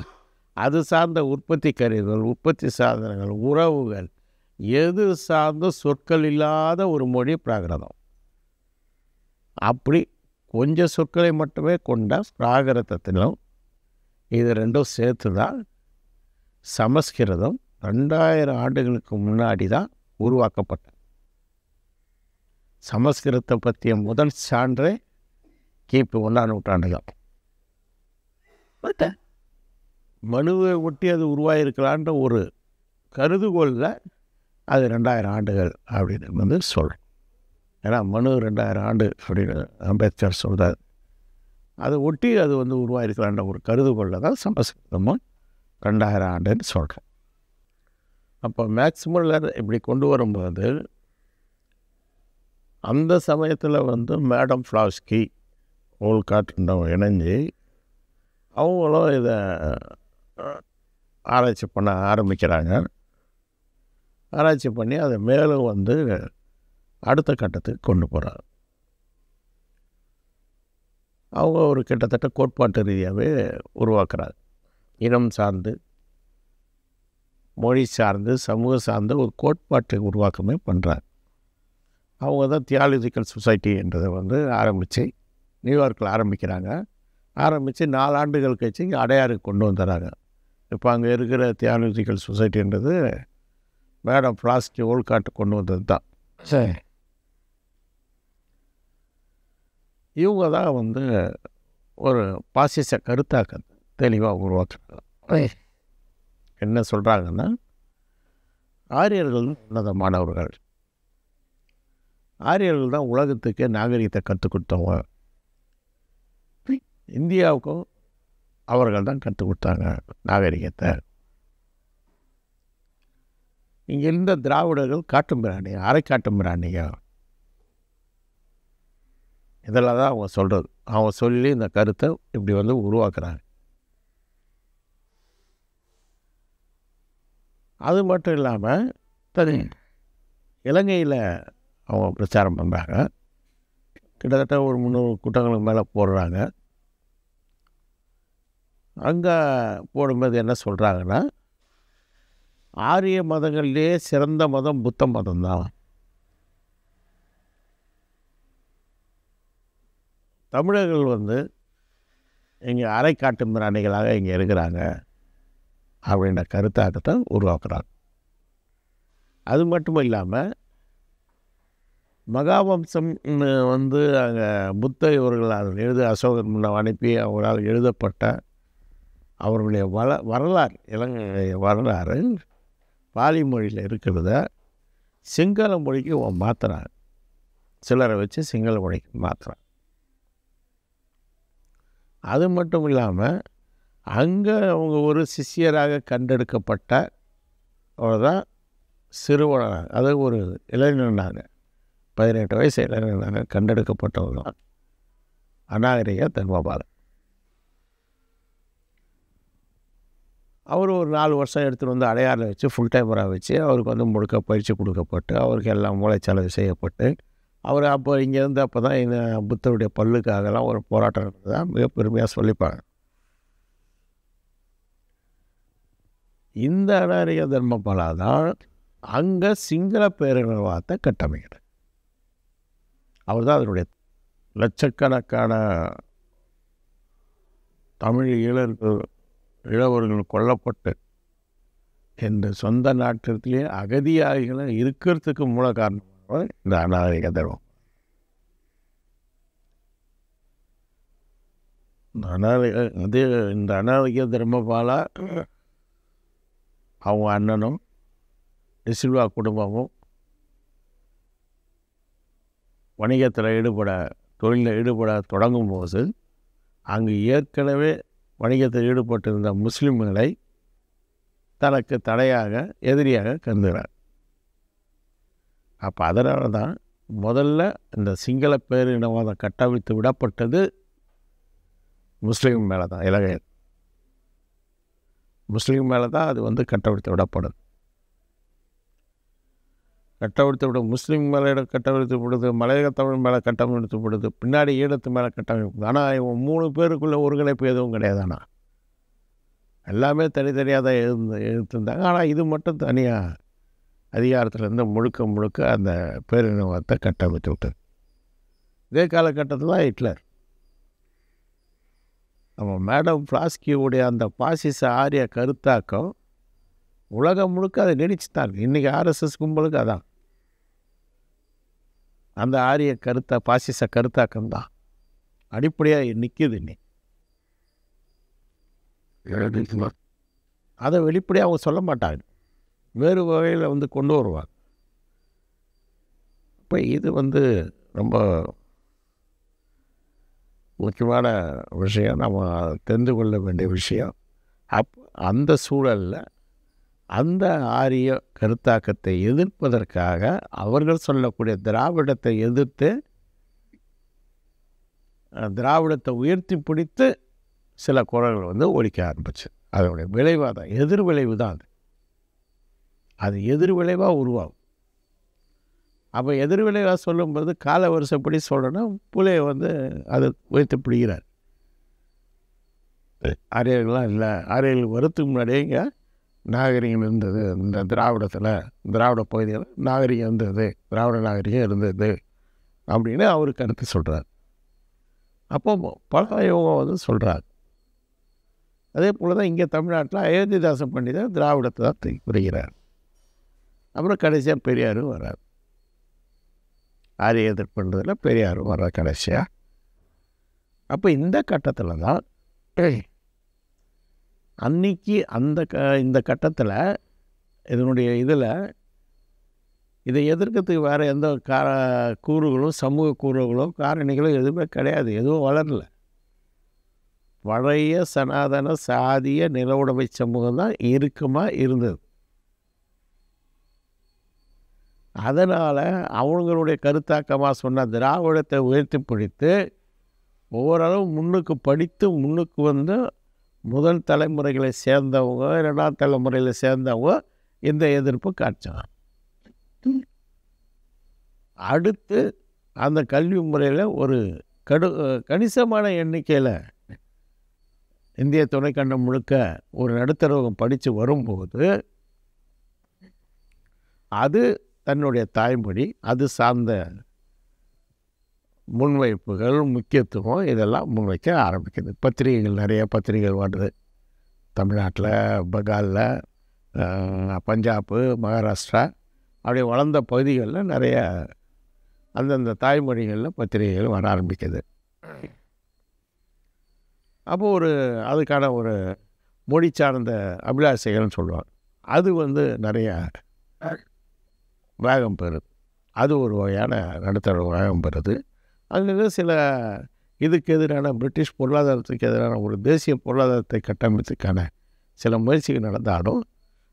அது சார்ந்த உற்பத்தி கருவிகள், உற்பத்தி சாதனங்கள், உறவுகள், எது சார்ந்த சொற்கள் இல்லாத ஒரு மொழி பிராகிருதம். அப்படி கொஞ்சம் சொற்களை மட்டுமே கொண்ட பிராகிருதத்திலும் இது ரெண்டும் சேர்த்து தான் சமஸ்கிருதம் 2000 ஆண்டுகளுக்கு முன்னாடி தான் உருவாக்கப்பட்டது. சமஸ்கிருதத்தை பற்றிய முதல் சான்றே கிபி 1ஆம் நூற்றாண்டு தான். மனுவை ஒட்டி அது உருவாகிருக்கலான்ற ஒரு கருதுகோளில் அது 2000 ஆண்டுகள் அப்படின்னு வந்து சொல்கிறோம். ஏன்னா மனு 2000 ஆண்டு அப்படின்னு அம்பேத்கர் சொல்கிறார். அதை ஒட்டி அது வந்து உருவாகிருக்கலான்ற ஒரு கருதுகோளில் தான் சமஸ்கிருதமும் 2000 ஆண்டுன்னு சொல்கிறோம். அப்போ மேக்ஸ் முல்லர் இப்படி கொண்டு வரும்போது அந்த சமயத்தில் வந்து மேடம் ஃப்ளாஸ்கி, ஓல்காட் இணைஞ்சு அவங்களும் இதை ஆராய்ச்சி பண்ண ஆரம்பிக்கிறாங்க. ஆராய்ச்சி பண்ணி அதை மேலும் வந்து அடுத்த கட்டத்துக்கு கொண்டு போகிறாங்க. அவங்க ஒரு கிட்டத்தட்ட கோட்பாட்டு ரீதியாகவே உருவாக்குறாங்க. இனம் சார்ந்து, மொழி சார்ந்து, சமூக சார்ந்த ஒரு கோட்பாட்டை உருவாக்கமே பண்ணுறாங்க. அவங்க தான் தியாலஜிக்கல் சொசைட்டி என்றதை வந்து ஆரம்பித்து நியூயார்க்கில் ஆரம்பிக்கிறாங்க. ஆரம்பித்து 4 ஆண்டுகள் கழிச்சு இங்கே அடையாருக்கு கொண்டு வந்துடுறாங்க. இப்போ அங்கே இருக்கிற தியாலஜிக்கல் சொசைட்டின்றது மேடம் ஃப்ளாஸ்கி ஓல்காட்டு கொண்டு வந்தது தான். சரி, இவங்க தான் வந்து ஒரு பாசிச கருத்தாக்கத்தை தெளிவாக உருவாக்குறாங்க. என்ன சொல்கிறாங்கன்னா, ஆரியர்கள் உன்னதமானவர்கள், ஆரியர்கள் தான் உலகத்துக்கே நாகரிகத்தை கற்றுக் கொடுத்தவங்க, இந்தியாவுக்கும் அவர்கள் தான் கற்றுக் கொடுத்தாங்க நாகரிகத்தை. இங்கே இருந்த திராவிடர்கள் காட்டும் பிராணி, அரை காட்டும் பிராணிங்க. இதெல்லாம் தான் அவங்க சொல்கிறது. அவங்க சொல்லி இந்த கருத்தை இப்படி வந்து உருவாக்குறாங்க. அது மட்டும் இல்லாமல் இலங்கையில் அவங்க பிரச்சாரம் பண்ணுறாங்க. கிட்டத்தட்ட ஒரு 300 கூட்டங்களுக்கு மேலே போடுறாங்க. அங்கே போடும்போது என்ன சொல்கிறாங்கன்னா, ஆரிய மதங்கள்லேயே சிறந்த மதம் புத்த மதம்தான். தமிழர்கள் வந்து இங்கே அரை காட்டு மிராணிகளாக இங்கே இருக்கிறாங்க அப்படின்ற கருத்தாக்கத்தை உருவாக்குறாங்க. அது மட்டும் இல்லாமல் மகாவம்சம் வந்து அங்கே புத்த இவர்களால் அசோகர் முன்ன அனுப்பி அவரால் எழுதப்பட்ட அவர்களுடைய வரலாறு, இலங்கை வரலாறு பாலி மொழியில் இருக்கிறத சிங்கள மொழிக்கு மாற்றுறாங்க. சிலரை வச்சு சிங்கள மொழிக்கு மாற்றுறாங்க. அது மட்டும் இல்லாமல் அங்கே அவங்க ஒரு சிஷியராக கண்டெடுக்கப்பட்ட அவர் தான் சிறுவனாக, அது ஒரு இளைஞனாக 18 வயசு இளைஞனாக கண்டெடுக்கப்பட்டவர் தான் அநாகரிக தர்மபாலன். அவர் ஒரு 4 வருஷம் எடுத்துகிட்டு வந்து அடையாறில் வச்சு ஃபுல் டைமராக வச்சு அவருக்கு வந்து முழுக்க பயிற்சி கொடுக்கப்பட்டு அவருக்கு எல்லாம் மூளைச்சலவை செய்யப்பட்டு அவர் அப்போ இங்கேருந்து அப்போ தான் இந்த புத்தருடைய பல்லுக்காகலாம் ஒரு போராட்டம் நடந்ததாக மிக பெருமையாக சொல்லிப்பாங்க. இந்த அநாகரிக தர்மபாலா தான் அங்கே சிங்கள பேரினவாதத்தை கட்டமைக்கிறார். அவர் தான் அதனுடைய லட்சக்கணக்கான தமிழ் இளவர்கள் கொல்லப்பட்டு இந்த சொந்த நாட்டிலேயே அகதியாகிகளை இருக்கிறதுக்கு மூல காரணமாக இந்த அநாகரிக தர்மம். இந்த அநாகரிக தர்மபாலா அவங்க அண்ணனும் டிசில்வா குடும்பமும் வணிகத்தில் தொழிலில் ஈடுபட தொடங்கும் போது அங்கு ஏற்கனவே வணிகத்தில் ஈடுபட்டிருந்த முஸ்லிம்களை தனக்கு தடையாக, எதிரியாக கருதுகிறார். அப்போ அதனால தான் முதல்ல இந்த சிங்கள பேரினவாதம் கட்டமைத்து விடப்பட்டது முஸ்லீம் மேலே தான். இலங்கையில் முஸ்லீம் மேலே தான் அது வந்து கட்டவிழ்த்து விடப்படுது. முஸ்லீம் மேலே கட்டவிழ்த்துப்படுது, மலையக தமிழ் மேலே கட்டமைக்கப்படுது, பின்னாடி ஈழத்து மேலே கட்டமைப்பு. ஆனால் இவன் 3 பேருக்குள்ளே ஒருங்கிணைப்பு எதுவும் கிடையாது. ஆனால் எல்லாமே தனித்தனியாக தான் எழுதிருந்தாங்க. ஆனால் இது மட்டும் தனியாக அதிகாரத்திலேருந்து முழுக்க அந்த பேரினவாதத்தை கட்டமைத்து விட்டது. இதே காலகட்டத்தில் தான் ஹிட்லர் நம்ம மேடம் ஃப்ளாஸ்கியுடைய அந்த பாசிச ஆரிய கருத்தாக்கம் உலகம் முழுக்க அதை நீடிச்சுட்டாங்க. இன்றைக்கி ஆர்எஸ்எஸ் கும்பலுக்கு அதான் அந்த ஆரிய பாசிச கருத்தாக்கம் தான் அடிப்படையாக நிற்கிது. இன்னைக்கு அதை வெளிப்படையாக அவங்க சொல்ல மாட்டாங்க, வேறு வகையில் வந்து கொண்டு வருவாங்க. இப்போ இது வந்து ரொம்ப முக்கியமான விஷயம், நம்ம தெரிந்து கொள்ள வேண்டிய விஷயம். அந்த சூழலில் அந்த ஆரிய கருத்தாக்கத்தை எதிர்ப்பதற்காக அவர்கள் சொல்லக்கூடிய திராவிடத்தை எதிர்த்து திராவிடத்தை உயர்த்தி பிடித்து சில குரல்கள் வந்து ஒலிக்க ஆரம்பிச்சு. அதனுடைய விளைவாக தான், எதிர் விளைவு தான் அது எதிர் விளைவாக உருவாகும். அப்போ எதிர் விளைவாக சொல்லும்போது கால வருஷப்படி சொல்லணும்னா புலையை வந்து அதை உயர்த்தி பிடிக்கிறார். ஆரியர்கள்லாம் இல்லை. ஆரியர்கள் வரத்துக்கு முன்னாடியே இங்கே நாகரிகம் இருந்தது. இந்த திராவிடத்தில், திராவிட பகுதியில் நாகரிகம் இருந்தது, திராவிட நாகரிகம் இருந்தது அப்படின்னு அவர் கருத்து சொல்கிறார். அப்போ பல இவங்க வந்து சொல்கிறார். அதே போல் தான் இங்கே தமிழ்நாட்டில் அயோத்திதாச பண்டிதர் திராவிடத்தை தான் தூக்கி புரிகிறார். அப்புறம் கடைசியாக பெரியாரும் வர்றார். ஆரிய எதிர்ப்புன்றதில் பெரியாரும் வர்றார் கடைசியாக. அப்போ இந்த கட்டத்தில் தான் அன்னைக்கு இந்த கட்டத்தில் இதனுடைய இதில் இதை எதிர்க்கிறதுக்கு வேறு எந்த கூறுகளும் சமூக கூறுகளும் காரணிகளும் எதுவுமே கிடையாது. எதுவும் வளரல. பழைய சனாதன சாதிய நிலவுடைமை சமூகம் தான் இறுக்கமாக இருந்தது. அதனால் அவங்களுடைய கருத்தாக்கமாக சொன்ன திராவிடத்தை உயர்த்தி பிடித்து ஓரளவு முன்னுக்கு படித்து முன்னுக்கு வந்து முதல் தலைமுறைகளை சேர்ந்தவங்க, இரண்டாம் தலைமுறையில் சேர்ந்தவங்க இந்த எதிர்ப்பு காட்சாங்க. அடுத்து அந்த கல்வி முறையில் ஒரு கணிசமான எண்ணிக்கையில் இந்திய துணைக்கண்டம் முழுக்க ஒரு நடுத்தரவகம் படித்து வரும்போது அது தன்னுடைய தாய்மொழி, அது சார்ந்த முன்வைப்புகள், முக்கியத்துவம் இதெல்லாம் முன்வைக்க ஆரம்பிக்குது. பத்திரிகைகள், நிறைய பத்திரிகைகள் வருது தமிழ்நாட்டில், பெங்காலில், பஞ்சாபு, மகாராஷ்டிரா அப்படி வளர்ந்த பகுதிகளில் நிறைய அந்தந்த தாய்மொழிகளில் பத்திரிகைகள் வர ஆரம்பிக்குது. அப்போது அதுக்கான ஒரு மொழி சார்ந்த அபிலாஷைகள்னு சொல்லுவாங்க. அது வந்து நிறைய வேகம் பெறுது. அது ஒரு வகையான நடுத்தர வேகம் பெறுது. அதில் சில இதுக்கு எதிரான பிரிட்டிஷ் பொருளாதாரத்துக்கு எதிரான ஒரு தேசிய பொருளாதாரத்தை கட்டமைத்துக்கான சில முயற்சிகள் நடந்தாலும்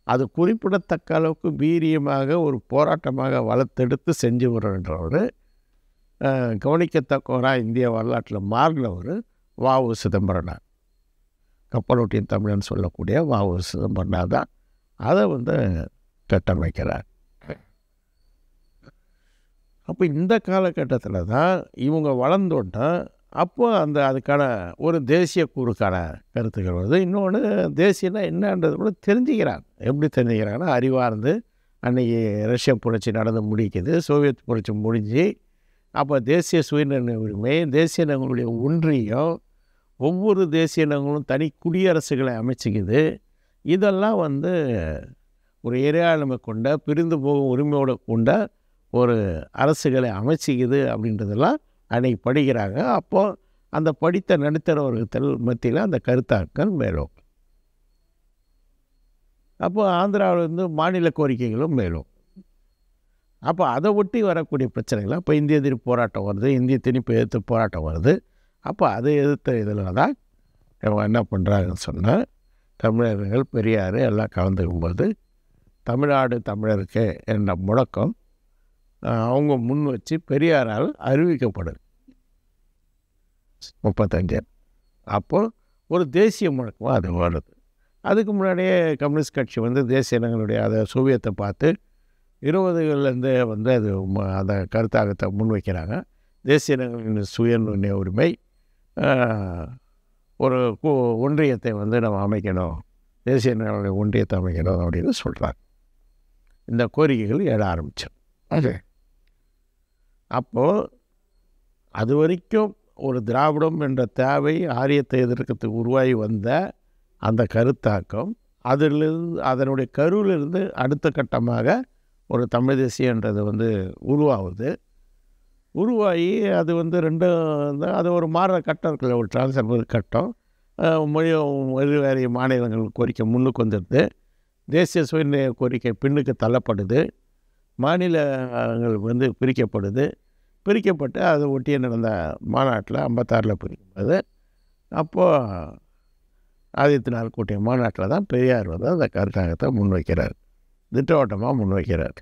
அது குறிப்பிடத்தக்க அளவுக்கு வீரியமாக ஒரு போராட்டமாக வளர்த்தெடுத்து செஞ்சு வருகின்றவர் கவனிக்கத்தக்கவராக இந்திய வரலாற்றில் மாறினவர் வ.உ. சிதம்பரனார். கப்பலோட்டியின் தமிழன் சொல்லக்கூடிய வ.உ. சிதம்பரனார் தான் அதை வந்து கட்டமைக்கிறார். அப்போ இந்த காலகட்டத்தில் தான் இவங்க வளர்ந்தோன்னா அப்போ அதுக்கான ஒரு தேசிய கூறுக்கான கருத்துக்கள் வருது. இன்னொன்று தேசியம்னா என்னன்றது கூட தெரிஞ்சுக்கிறாங்க. எப்படி தெரிஞ்சுக்கிறாங்கன்னா, அறிவார்ந்து அன்றைக்கி ரஷ்ய புரட்சி நடந்து முடிக்குது, சோவியத் புரட்சி முடிஞ்சு அப்போ தேசிய சுயநிர்ணய உரிமை, தேசிய இனங்களுடைய ஒன்றியம், ஒவ்வொரு தேசிய இனங்களும் தனி குடியரசுகளை அமைச்சிக்குது. இதெல்லாம் வந்து ஒரு இறையாண்மை கொண்ட பிரிந்து போகும் உரிமையோடு கொண்ட ஒரு அரசுகளை அமைச்சிக்குது அப்படின்றதெல்லாம் அன்றைக்கி படிக்கிறாங்க. அப்போது அந்த படித்த நடுத்தர வர்க்கத்தில் மத்தியில் அந்த கருத்தாக்கள் மேலும். அப்போது ஆந்திராவிலேருந்து மாநில கோரிக்கைகளும் மேலும். அப்போ அதை ஒட்டி வரக்கூடிய பிரச்சனைகள், அப்போ இந்திய எதிர்ப்பு போராட்டம் வருது, இந்திய திணிப்பு எதிர்த்து போராட்டம் வருது. அப்போ அதை எதிர்த்த இதில் தான் இவங்க என்ன பண்ணுறாங்கன்னு சொன்னால், தமிழர்கள் பெரியார் எல்லாம் கலந்துக்கும்போது தமிழ்நாடு தமிழருக்கு என்ற முழக்கம் அவங்க முன் வச்சு பெரியாரால் அறிவிக்கப்படுது 35. அப்போது ஒரு தேசிய முழக்கமாக அது வருது. அதுக்கு முன்னாடியே கம்யூனிஸ்ட் கட்சி வந்து தேசிய இனங்களுடைய அதை சோவியத்தை பார்த்து 20லேருந்தே வந்து அது அந்த கருத்தாக்கத்தை முன்வைக்கிறாங்க. தேசிய இனங்களின் சுயநிர்ணய உரிமை, ஒரு ஒன்றியத்தை வந்து நம்ம அமைக்கணும், தேசிய இனங்களுடைய ஒன்றியத்தை அமைக்கணும் அப்படின்னு சொல்கிறாங்க. இந்த கோரிக்கைகள் எழ ஆரம்பித்தோம். அது அப்போது அது வரைக்கும் ஒரு திராவிடம் என்ற தேவை ஆரியத்தை எதிர்க்கிறதுக்கு உருவாகி வந்த அந்த கருத்தாக்கம் அதிலிருந்து அதனுடைய கருவிலிருந்து அடுத்த கட்டமாக ஒரு தமிழ் தேசியன்றது வந்து உருவாகி அது வந்து அது ஒரு மாறுற கட்டம் இருக்குல்ல, ஒரு டிரான்ஸ்ஃபர் கட்டம். வேறு மாநிலங்கள் கோரிக்கை முன்னுக்கு வந்துடுது, தேசிய சுயநிர்ணய கோரிக்கை பின்னுக்கு தள்ளப்படுது, மாநிலங்கள் வந்து பிரிக்கப்பட்டு அதை ஒட்டிய நடந்த மாநாட்டில் 56 பிரிக்கும்போது அப்போது ஆதித்யநாத் கூட்டிய மாநாட்டில் தான் பெரியார் வந்து அந்த கருத்தாக்கத்தை முன்வைக்கிறார், திட்டவட்டமாக முன்வைக்கிறார்.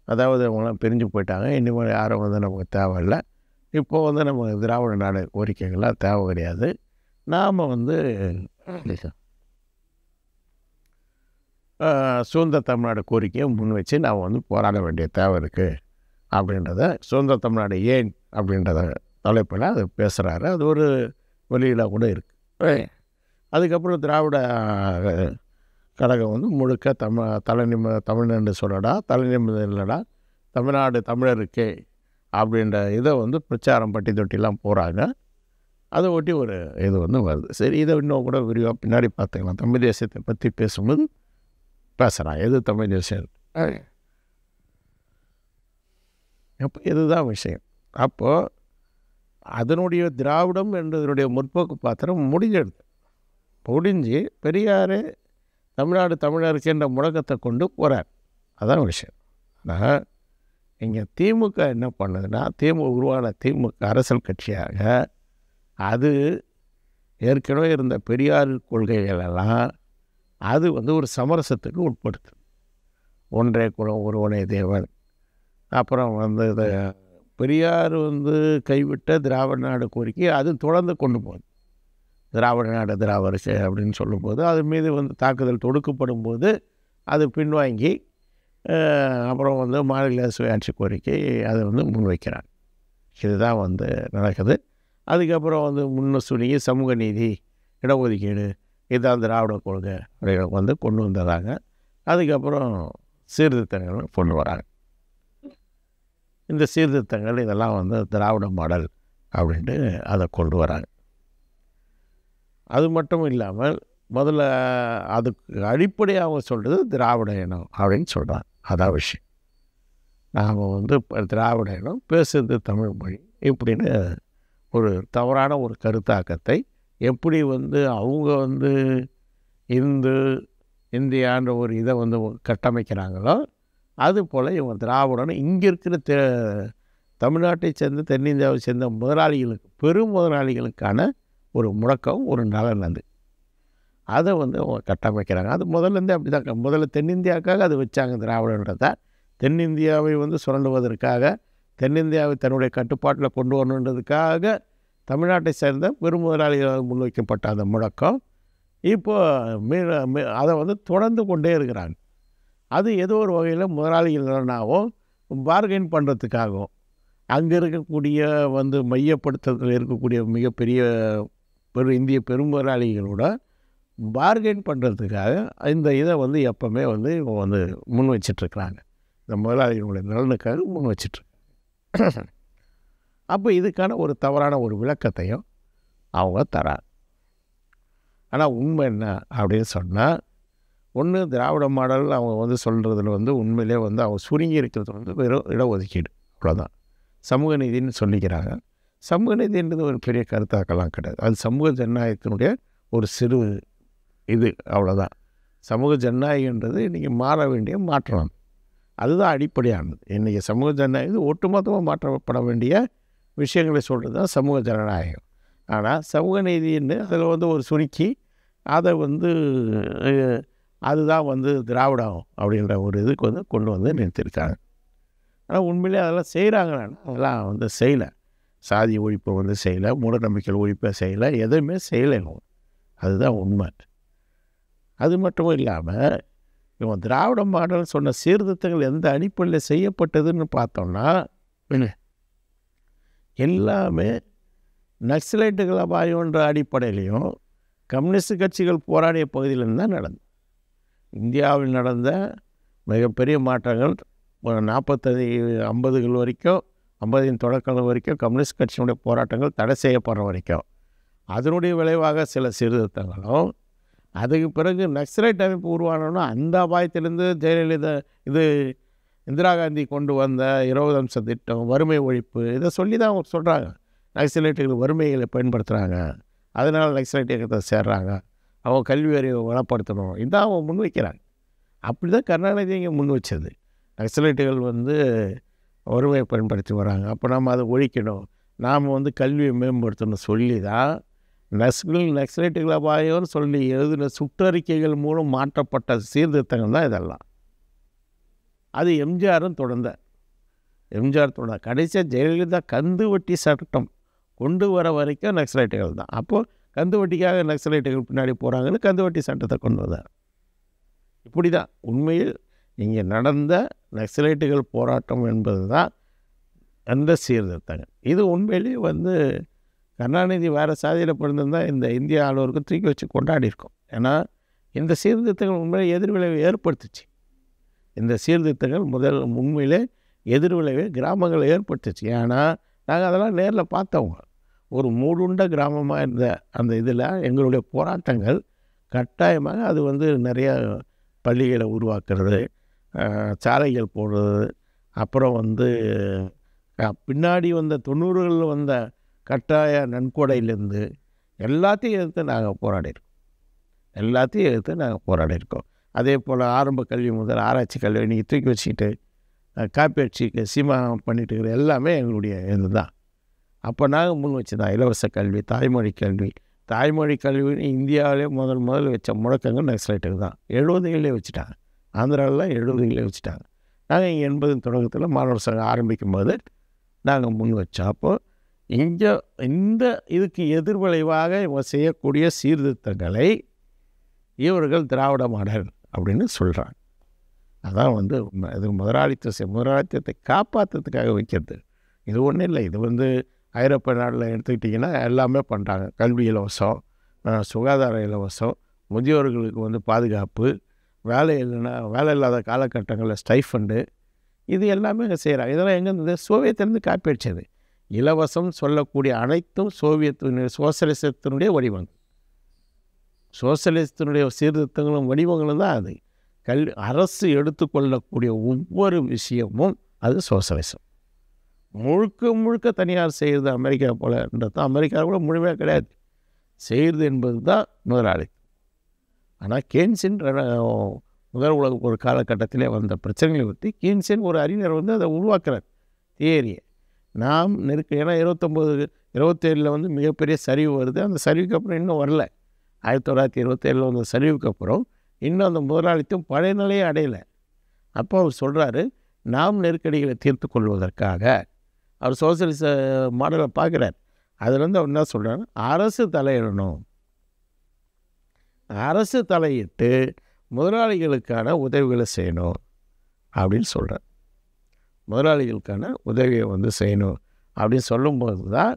அதாவது அவங்களாம் பிரிஞ்சு போயிட்டாங்க, இனிமேல் யாரும் வந்து நமக்கு தேவையில்லை, இப்போது வந்து நம்ம திராவிட நாடு கோரிக்கைகள்லாம் தேவை கிடையாது, நாம் வந்து சுதந்திர தமிழ்நாடு கோரிக்கையை முன் வச்சு நாம் வந்து போராட வேண்டிய தேவை இருக்குது அப்படின்றத, சுதந்திர தமிழ்நாடு ஏன் அப்படின்றத தலைப்பில் அது பேசுகிறாரு. அது ஒரு வெளியில் கூட இருக்குது. அதுக்கப்புறம் திராவிட கழகம் வந்து முழுக்க தமிழ்நாடு சொல்லடா, தலைநிமிர்ந்து இல்லடா, தமிழ்நாடு தமிழருக்கே அப்படின்ற இதை வந்து பிரச்சாரம் பட்டி தொட்டிலாம் போகிறாங்க. அதை ஒட்டி ஒரு இது வந்து வருது. சரி, இதை இன்னும் கூட விரிவாக பின்னாடி பார்த்துக்கலாம். தமிழ் தேசியத்தை பற்றி பேசும்போது பேசுகிறான். எது தமிழ் தேசியம்? அப்போ இதுதான் விஷயம். அப்போது அதனுடைய திராவிடம் என்றதனுடைய முற்போக்கு பாத்திரம் முடிஞ்சு பெரியாரே தமிழ்நாடு தமிழருக்கு என்ற முழக்கத்தை கொண்டு போகிறார். அதான் விஷயம். ஆனால் இங்கே திமுக என்ன பண்ணுதுன்னா, உருவான திமுக அரசியல் கட்சியாக அது ஏற்கனவே இருந்த பெரியார் கொள்கைகளெல்லாம் அது வந்து ஒரு சமரசத்துக்கு உட்படுத்து. ஒன்றே குலம் ஒருவனே தேவன், அப்புறம் வந்து இதை பெரியார் வந்து கைவிட்ட திராவிட நாடு கோரிக்கை அது தொடர்ந்து கொண்டு போகுது. திராவிட நாடு திராவரிசை அப்படின்னு சொல்லும்போது அது மீது வந்து தாக்குதல் தொடுக்கப்படும் போது அது பின்வாங்கி அப்புறம் வந்து மாநில சுயாட்சி கோரிக்கை அதை வந்து முன்வைக்கிறாங்க. இதுதான் வந்து நடக்குது. அதுக்கப்புறம் வந்து சுருங்கி சமூக நீதி, இடஒதுக்கீடு, இதுதான் திராவிட கொள்கை அப்படிங்கிற வந்து கொண்டு வந்துடுறாங்க. அதுக்கப்புறம் சீர்திருத்தங்கள் கொண்டு வராங்க. இந்த சீர்திருத்தங்கள் இதெல்லாம் வந்து திராவிட மாடல் அப்படின்ட்டு அதை கொண்டு வராங்க. அது மட்டும் இல்லாமல் முதல்ல அதுக்கு அடிப்படையாக அவங்க சொல்கிறது திராவிட இனம் அப்படின்னு சொல்கிறாங்க. அதான் விஷயம். நாம் வந்து திராவிட இனம் பேசுறது தமிழ் மொழி இப்படின்னு ஒரு தவறான ஒரு கருத்தாக்கத்தை எப்படி வந்து அவங்க வந்து இந்தியான்ற ஒரு இதை வந்து கட்டமைக்கிறாங்களோ அது போல் இவங்க திராவிடன்னு இங்கே இருக்கிற தமிழ்நாட்டை சேர்ந்த தென்னிந்தியாவை சேர்ந்த முதலாளிகளுக்கு, பெரும் முதலாளிகளுக்கான ஒரு முழக்கம், ஒரு நலன் அது. அதை வந்து அவங்க கட்டமைக்கிறாங்க. அது முதல்லேருந்தே அப்படி தான். முதல்ல தென்னிந்தியாவுக்காக அது வச்சாங்க திராவிடன்றதை. தென்னிந்தியாவை வந்து சுரண்டுவதற்காக, தென்னிந்தியாவை தன்னுடைய கட்டுப்பாட்டில் கொண்டு வரணுன்றதுக்காக தமிழ்நாட்டை சேர்ந்த பெரும் முதலாளிகளால் முன்வைக்கப்பட்ட அந்த முழக்கம் இப்போது அதை வந்து தொடர்ந்து கொண்டே இருக்கிறாங்க. அது ஏதோ ஒரு வகையில் முதலாளிகள்னாவும் பார்கெயின் பண்ணுறதுக்காகவும் அங்கே இருக்கக்கூடிய வந்து மையப்படுத்துறதுல இருக்கக்கூடிய மிகப்பெரிய இந்திய பெரும் முதலாளிகளோட பார்கெயின் பண்ணுறதுக்காக இந்த இதை வந்து எப்போவுமே வந்து இவங்க வந்து முன் வச்சிட்ருக்குறாங்க. இந்த முதலாளிகளுடைய நலனுக்காக முன் வச்சிட்ருக்காங்க. அப்போ இதுக்கான ஒரு தவறான ஒரு விளக்கத்தையும் அவங்க தராங்க. ஆனால் உண்மை என்ன அப்படின்னு சொன்னால், ஒன்று திராவிட மாடல் அவங்க வந்து சொல்கிறதுல வந்து உண்மையிலே வந்து அவங்க சுருங்கி இருக்கிறது வந்து வெறும் இடஒதுக்கீடு, அவ்வளோதான். சமூக நீதினு சொல்லிக்கிறாங்க. சமூக நீதின்றது ஒரு பெரிய கருத்தாக்கலாம் கிடையாது. அது சமூக ஜனநாயகத்தினுடைய ஒரு சிறு இது, அவ்வளோதான். சமூக ஜனநாயகன்றது இன்றைக்கி மாற வேண்டிய மாற்றம், அதுதான் அடிப்படையானது. இன்றைக்கி சமூக ஜனநாயகம் ஒட்டுமொத்தமாக மாற்றப்பட வேண்டிய விஷயங்களை சொல்கிறது தான் சமூக ஜனநாயகம். ஆனால் சமூக நீதின்னு அதில் வந்து ஒரு சுருக்கி அதை வந்து அதுதான் வந்து திராவிடம் அப்படின்ற ஒரு இதுக்கு வந்து கொண்டு வந்து நிறுத்திருக்காங்க. ஆனால் உண்மையிலே அதெல்லாம் செய்கிறாங்களான்னா அதெல்லாம் வந்து செய்யலை. சாதி ஒழிப்பை வந்து செய்யலை, மூடநம்பிக்கைகள் ஒழிப்பை செய்யலை, எதுவுமே செய்யலை. அதுதான் உண்மை. அது மட்டும் இல்லாமல் இவங்க திராவிட மாடல் சொன்ன சீர்திருத்தங்கள் எந்த அடிப்படையில் செய்யப்பட்டதுன்னு பார்த்தோம்னா எல்லாமே நக்சலைட்டுகள் அபாயன்ற அடிப்படையிலையும் கம்யூனிஸ்ட் கட்சிகள் போராடிய பகுதியிலிருந்து தான் நடந்தது. இந்தியாவில் நடந்த மிகப்பெரிய மாற்றங்கள் 50கள் வரைக்கும், 50 தொடக்கங்கள் வரைக்கும் கம்யூனிஸ்ட் கட்சியினுடைய போராட்டங்கள் தடை செய்யப்படுற வரைக்கும் அதனுடைய விளைவாக சில சீர்திருத்தங்களும், அதுக்கு பிறகு நக்சலைட் அமைப்பு உருவானோன்னா அந்த அபாயத்திலேருந்து ஜெயலலிதா இந்திரா காந்தி கொண்டு வந்த 20 அம்ச திட்டம், வறுமை ஒழிப்பு, இதை சொல்லி தான் அவங்க சொல்கிறாங்க. நக்சலைட்டுகள் வறுமைகளை பயன்படுத்துகிறாங்க, அதனால் நக்சலைட் இயக்கத்தை சேர்றாங்க, அவங்க கல்வி அறிவை வளப்படுத்தணும், இதான் அவங்க முன் வைக்கிறாங்க. அப்படி தான் கருணாநிதி இங்கே முன் வச்சது. நக்சலைட்டுகள் வந்து வறுமையை பயன்படுத்தி வராங்க, அப்போ நாம் அதை ஒழிக்கணும், நாம் வந்து கல்வியை மேம்படுத்தணும் சொல்லி தான் நக்சலைட்டுகள் அபாயம்னு சொல்லி எழுதின சுற்றறிக்கைகள் மூலம் மாற்றப்பட்ட சீர்திருத்தங்கள் தான் இதெல்லாம். அது எம்ஜிஆரும் தொடர்ந்தார். கடைசியாக ஜெயலலிதா கந்து வட்டி சட்டம் கொண்டு வர வரைக்கும் நக்சலைட்டுகள் தான். அப்போது கந்து வட்டிக்காக நக்சலைட்டுகள் பின்னாடி போகிறாங்கன்னு கந்து வட்டி சட்டத்தை கொண்டு வந்தார். இப்படி தான் உண்மையில் இங்கே நடந்த நக்சலைட்டுகள் போராட்டம் என்பது தான் அந்த சீர்திருத்தங்கள். இது உண்மையிலேயே வந்து கருணாநிதி வேறு சாதியில் பிறந்திருந்தால் இந்த இந்திய ஆளுநருக்கு தூக்கி வச்சு கொண்டாடியிருக்கோம். ஏன்னா இந்த சீர்திருத்தங்கள் உண்மையிலே எதிர்விளைவை ஏற்படுத்துச்சு. இந்த சீர்திருத்தங்கள் உண்மையிலே எதிர்விளைவை கிராமங்களில் ஏற்படுத்துச்சு. ஏன்னா நாங்கள் அதெல்லாம் நேரில் பார்த்தவங்க. ஒரு மூடுண்ட கிராமமாக இருந்த அந்த இதில் எங்களுடைய போராட்டங்கள் கட்டாயமாக அது வந்து நிறைய பள்ளிகளை உருவாக்குறது, சாலைகள் போடுறது, அப்புறம் வந்து பின்னாடி வந்த 90களில் வந்த கட்டாய நன்கொடையிலேருந்து எல்லாத்தையும் எதிர்த்து நாங்கள் போராடியிருக்கோம். அதே போல் ஆரம்ப கல்வி முதல் ஆராய்ச்சி கல்வி இன்றைக்கி தூக்கி வச்சுக்கிட்டு காப்பி அடிச்சுக்கு சீமா பண்ணிட்டு இருக்கிற எல்லாமே எங்களுடைய இது தான். அப்போ நாங்கள் முன் வச்சு தான் இலவச கல்வி, தாய்மொழி கல்வின்னு இந்தியாவிலே முதல் வச்ச முழக்கங்கள் நக்சலைட்டுக்கு தான். 70களே வச்சுட்டாங்க. ஆந்திராவிலாம் 70களே வச்சுட்டாங்க. நாங்கள் இங்கே 80 தொடக்கத்தில் மாணவர் சங்கம் ஆரம்பிக்கும் போது நாங்கள் முன் வச்சோம். அப்போது இங்கே இந்த இதுக்கு எதிர்விளைவாக இவங்க செய்யக்கூடிய சீர்திருத்தங்களை இவர்கள் திராவிட மாடல் அப்படின்னு சொல்கிறாங்க. அதான் வந்து இது முதலாளித்தத்தை காப்பாற்றுறதுக்காக வைக்கிறது. இது ஒன்றும் இல்லை. இது வந்து ஐரோப்பிய நாட்டில் எடுத்துக்கிட்டிங்கன்னா எல்லாமே பண்ணுறாங்க. கல்வி இலவசம், சுகாதார இலவசம், முதியோர்களுக்கு வந்து பாதுகாப்பு, வேலை இல்லாத காலகட்டங்களில் ஸ்டைஃபண்டு, இது எல்லாமே இங்கே செய்கிறாங்க. இதெல்லாம் எங்கே சோவியத்திலேருந்து காப்பி அடித்தது. இலவசம் சொல்லக்கூடிய அனைத்தும் சோசியலிசத்தினுடைய வடிவங்கள், சோசியலிசத்தினுடைய சீர்திருத்தங்களும் வடிவங்களும் தான் அது. அரசு எடுத்துக்கொள்ளக்கூடிய ஒவ்வொரு விஷயமும் அது சோசியலிசம். முழுக்க தனியார் செய்கிறது அமெரிக்கா போலன்றது தான். அமெரிக்கா கூட முழுமையாக கிடையாது. செய்கிறது என்பது தான் முதலாளி. ஆனால் கேன்ஸின் முதல் உலக ஒரு காலகட்டத்திலே வந்த பிரச்சனைகளை பற்றி கீன்ஸின் ஒரு அறிஞர் வந்து அதை உருவாக்குறார் தியரியை. நாம் ஏன்னா 27 வந்து மிகப்பெரிய சரிவு வருது. அந்த சரிவுக்கு அப்புறம் இன்னும் வரல. 1927 வந்த சரிவுக்கு அப்புறம் இன்னும் அந்த முதலாளித்துவம் பழைய நிலையை அடையலை. அப்போ அவர் சொல்கிறாரு, நாம் நெருக்கடிகளை தீர்த்து கொள்வதற்காக அவர் சோசியலிச மாடலை பார்க்குறார். அதுலேருந்து அவர் என்ன சொல்கிறாரு, அரசு தலையிடணும், அரசு தலையிட்டு முதலாளிகளுக்கான உதவிகளை செய்யணும் அப்படின்னு சொல்கிறார். முதலாளிகளுக்கான உதவியை வந்து செய்யணும் அப்படின்னு சொல்லும்போது தான்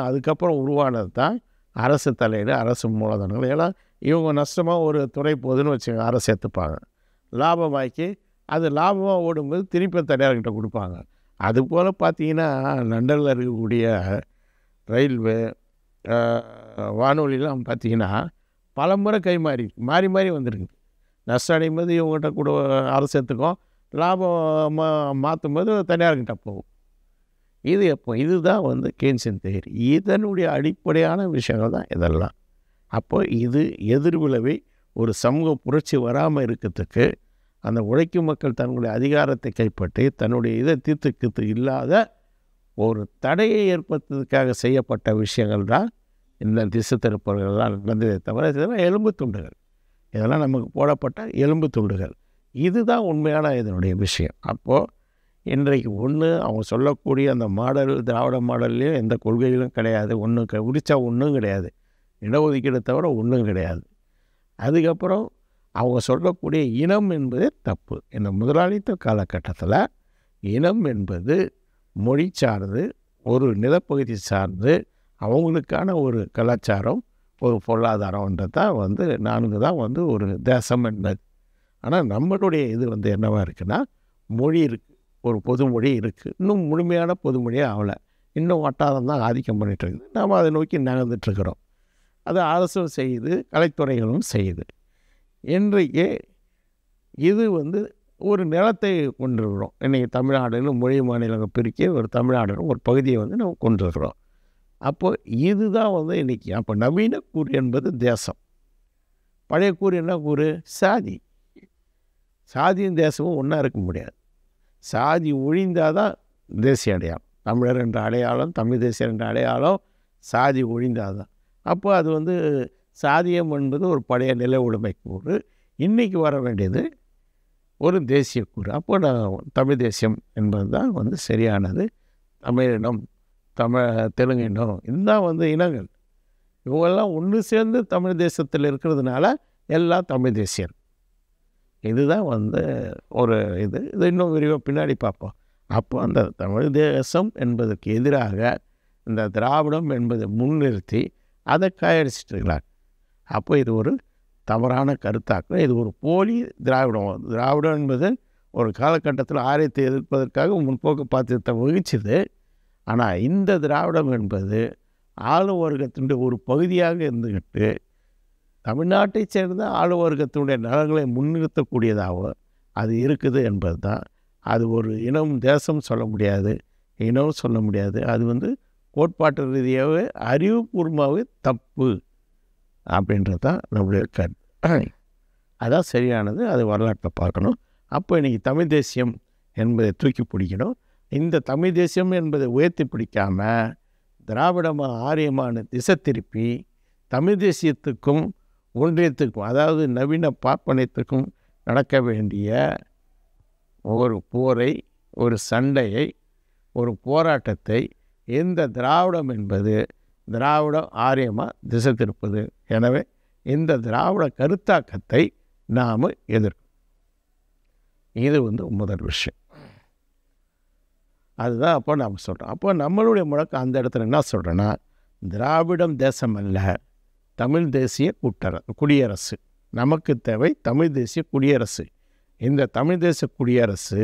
அதுக்கப்புறம் உருவானது தான் அரசு தலையீடு, அரசு மூலதனங்கள். ஏன்னா இவங்க நஷ்டமாக ஒரு துறை போகுதுன்னு வச்சுக்கோங்க, அரசு எடுத்துப்பாங்க, லாபமாக்கி அது லாபமாக ஓடும்போது திருப்பி தனியார்கிட்ட கொடுப்பாங்க. அதுபோல் பார்த்தீங்கன்னா லண்டனில் இருக்கக்கூடிய ரயில்வே வானொலியெலாம் பார்த்திங்கன்னா பல முறை மாறி வந்திருக்கு. நஷ்டம் அடையும் போது இவங்ககிட்ட கூட அரசு எடுத்துக்கும், லாபம் மாற்றும் போது தனியார்கிட்ட போகும். இதுதான் வந்து கேன்ஸின் தியரி. இதனுடைய அடிப்படையான விஷயங்கள் தான் இதெல்லாம். அப்போ இது எதிர்விளைவை ஒரு சமூக புரட்சி வராமல் இருக்கிறதுக்கு அந்த உழைக்கும் மக்கள் தன்னுடைய அதிகாரத்தை கைப்பற்றி தன்னுடைய இதை தீர்த்துக்கிறது இல்லாத ஒரு தடையை ஏற்படுத்துவதற்காக செய்யப்பட்ட விஷயங்கள் தான் இந்த திசை திருப்பவர்கள்லாம் நடந்ததே தவிர இதெல்லாம் எலும்பு துண்டுகள். இதெல்லாம் நமக்கு போடப்பட்ட எலும்பு துண்டுகள். இதுதான் உண்மையான இதனுடைய விஷயம். அப்போது இன்றைக்கு அவங்க சொல்லக்கூடிய அந்த மாடல், திராவிட மாடல்லையும் எந்த கொள்கைகளும் கிடையாது. உரிச்சா ஒன்றும் கிடையாது. இடஒதுக்கீடு தவிர ஒன்றும் கிடையாது. அதுக்கப்புறம் அவங்க சொல்லக்கூடிய இனம் என்பது தப்பு. இந்த முதலாளித்துவ காலகட்டத்தில் இனம் என்பது மொழி சார்ந்து, ஒரு நிலப்பகுதி சார்ந்து, அவங்களுக்கான ஒரு கலாச்சாரம், ஒரு பொருளாதாரம்ன்றது தான் வந்து 4 தான் வந்து ஒரு தேசம் என்பது. ஆனால் நம்மளுடைய இது வந்து என்னவாக இருக்குன்னா, மொழி இருக்குது, ஒரு பொதுமொழி இருக்குது. இன்னும் முழுமையான பொதுமொழியே ஆகலை. இன்னும் வட்டாரம் தான் ஆதிக்கம் பண்ணிகிட்ருக்குது. நாம் அதை நோக்கி நகர்ந்துட்டுருக்குறோம். அது அரசும் செய்யுது, கலைத்துறைகளும் செய்யுது. இன்றைக்கு இது வந்து ஒரு நிலத்தை கொண்டிருக்கிறோம். இன்றைக்கி தமிழ்நாடுன்னு மொழி மாநிலங்கள் பிரிக்க ஒரு தமிழ்நாடுன்னு ஒரு பகுதியை வந்து நம்ம கொண்டிருக்கிறோம். அப்போது இதுதான் வந்து இன்றைக்கி. அப்போ நவீன கூறு என்பது தேசம், பழைய கூறு என்ன கூறு? சாதி. சாதியும் தேசமும் ஒன்றா இருக்க முடியாது. சாதி ஒழிந்தால் தான் தேசிய அடையாளம். தமிழர் என்ற அடையாளம், தமிழ் தேசியர் என்ற அடையாளம், சாதி ஒழிந்தால் தான். அப்போ அது வந்து சாதியம் என்பது ஒரு பழைய நில உடைமை கூறு. இன்றைக்கி வர வேண்டியது ஒரு தேசிய கூறு. அப்போ தமிழ் தேசியம் என்பது தான் வந்து சரியானது. தமிழினம், தெலுங்கினம், இதுதான் வந்து இனங்கள். இவங்கெல்லாம் ஒன்று சேர்ந்து தமிழ் தேசத்தில் இருக்கிறதுனால எல்லாம் தமிழ் தேசியர். இதுதான் வந்து ஒரு இது இன்னும் விரிவாக பின்னாடி பார்ப்போம். அப்போ அந்த தமிழ் தேசம் என்பதற்கு எதிராக இந்த திராவிடம் என்பதை முன்னிறுத்தி அதை காயடிச்சிட்டு இருக்கிறாங்க. அப்போ இது ஒரு தவறான கருத்தாக்கம். இது ஒரு போலி திராவிடம். திராவிடம் என்பது ஒரு காலகட்டத்தில் ஆரியத்தை எதிர்ப்பதற்காக முற்போக்கு பாத்திரத்தை வகிச்சுது. ஆனால் இந்த திராவிடம் என்பது ஆளும் வர்க்கத்தினுடைய ஒரு பகுதியாக இருந்துக்கிட்டு தமிழ்நாட்டை சேர்ந்த ஆளும் வர்க்கத்தினுடைய நலன்களை முன்னிறுத்தக்கூடியதாகவும் அது இருக்குது என்பது தான். அது ஒரு இனம் தேசம் சொல்ல முடியாது, இனம் சொல்ல முடியாது. அது கோட்பாட்டு ரீதியாகவே அறிவுபூர்வமாகவே தப்பு அப்படின்றது தான் நம்மளுடைய கருத்து. அதான் சரியானது. அது வரலாற்றில் பார்க்கணும். அப்போ இன்றைக்கி தமிழ் தேசியம் என்பதை தூக்கி பிடிக்கணும். இந்த தமிழ் தேசியம் என்பதை உயர்த்தி பிடிக்காமல் திராவிடமாக ஆரியமான திசை திருப்பி தமிழ் தேசியத்துக்கும் ஒன்றியத்துக்கும், அதாவது நவீன பார்ப்பனத்துக்கும் நடக்க வேண்டிய ஒரு போரை, ஒரு சண்டையை, ஒரு போராட்டத்தை இந்த திராவிடம் என்பது திராவிடம் ஆரியமாக திசை திருப்பது. எனவே இந்த திராவிட கருத்தாக்கத்தை நாம் எதிர்க்கணும். இது முதல் விஷயம். அதுதான் அப்போ நாம் சொல்கிறோம். அப்போ நம்மளுடைய முழக்கம் அந்த இடத்துல என்ன சொல்கிறேன்னா, திராவிடம் தேசம் அல்ல, தமிழ் தேசிய குடியரசு. நமக்கு தேவை தமிழ் தேசிய குடியரசு. இந்த தமிழ் தேசிய குடியரசு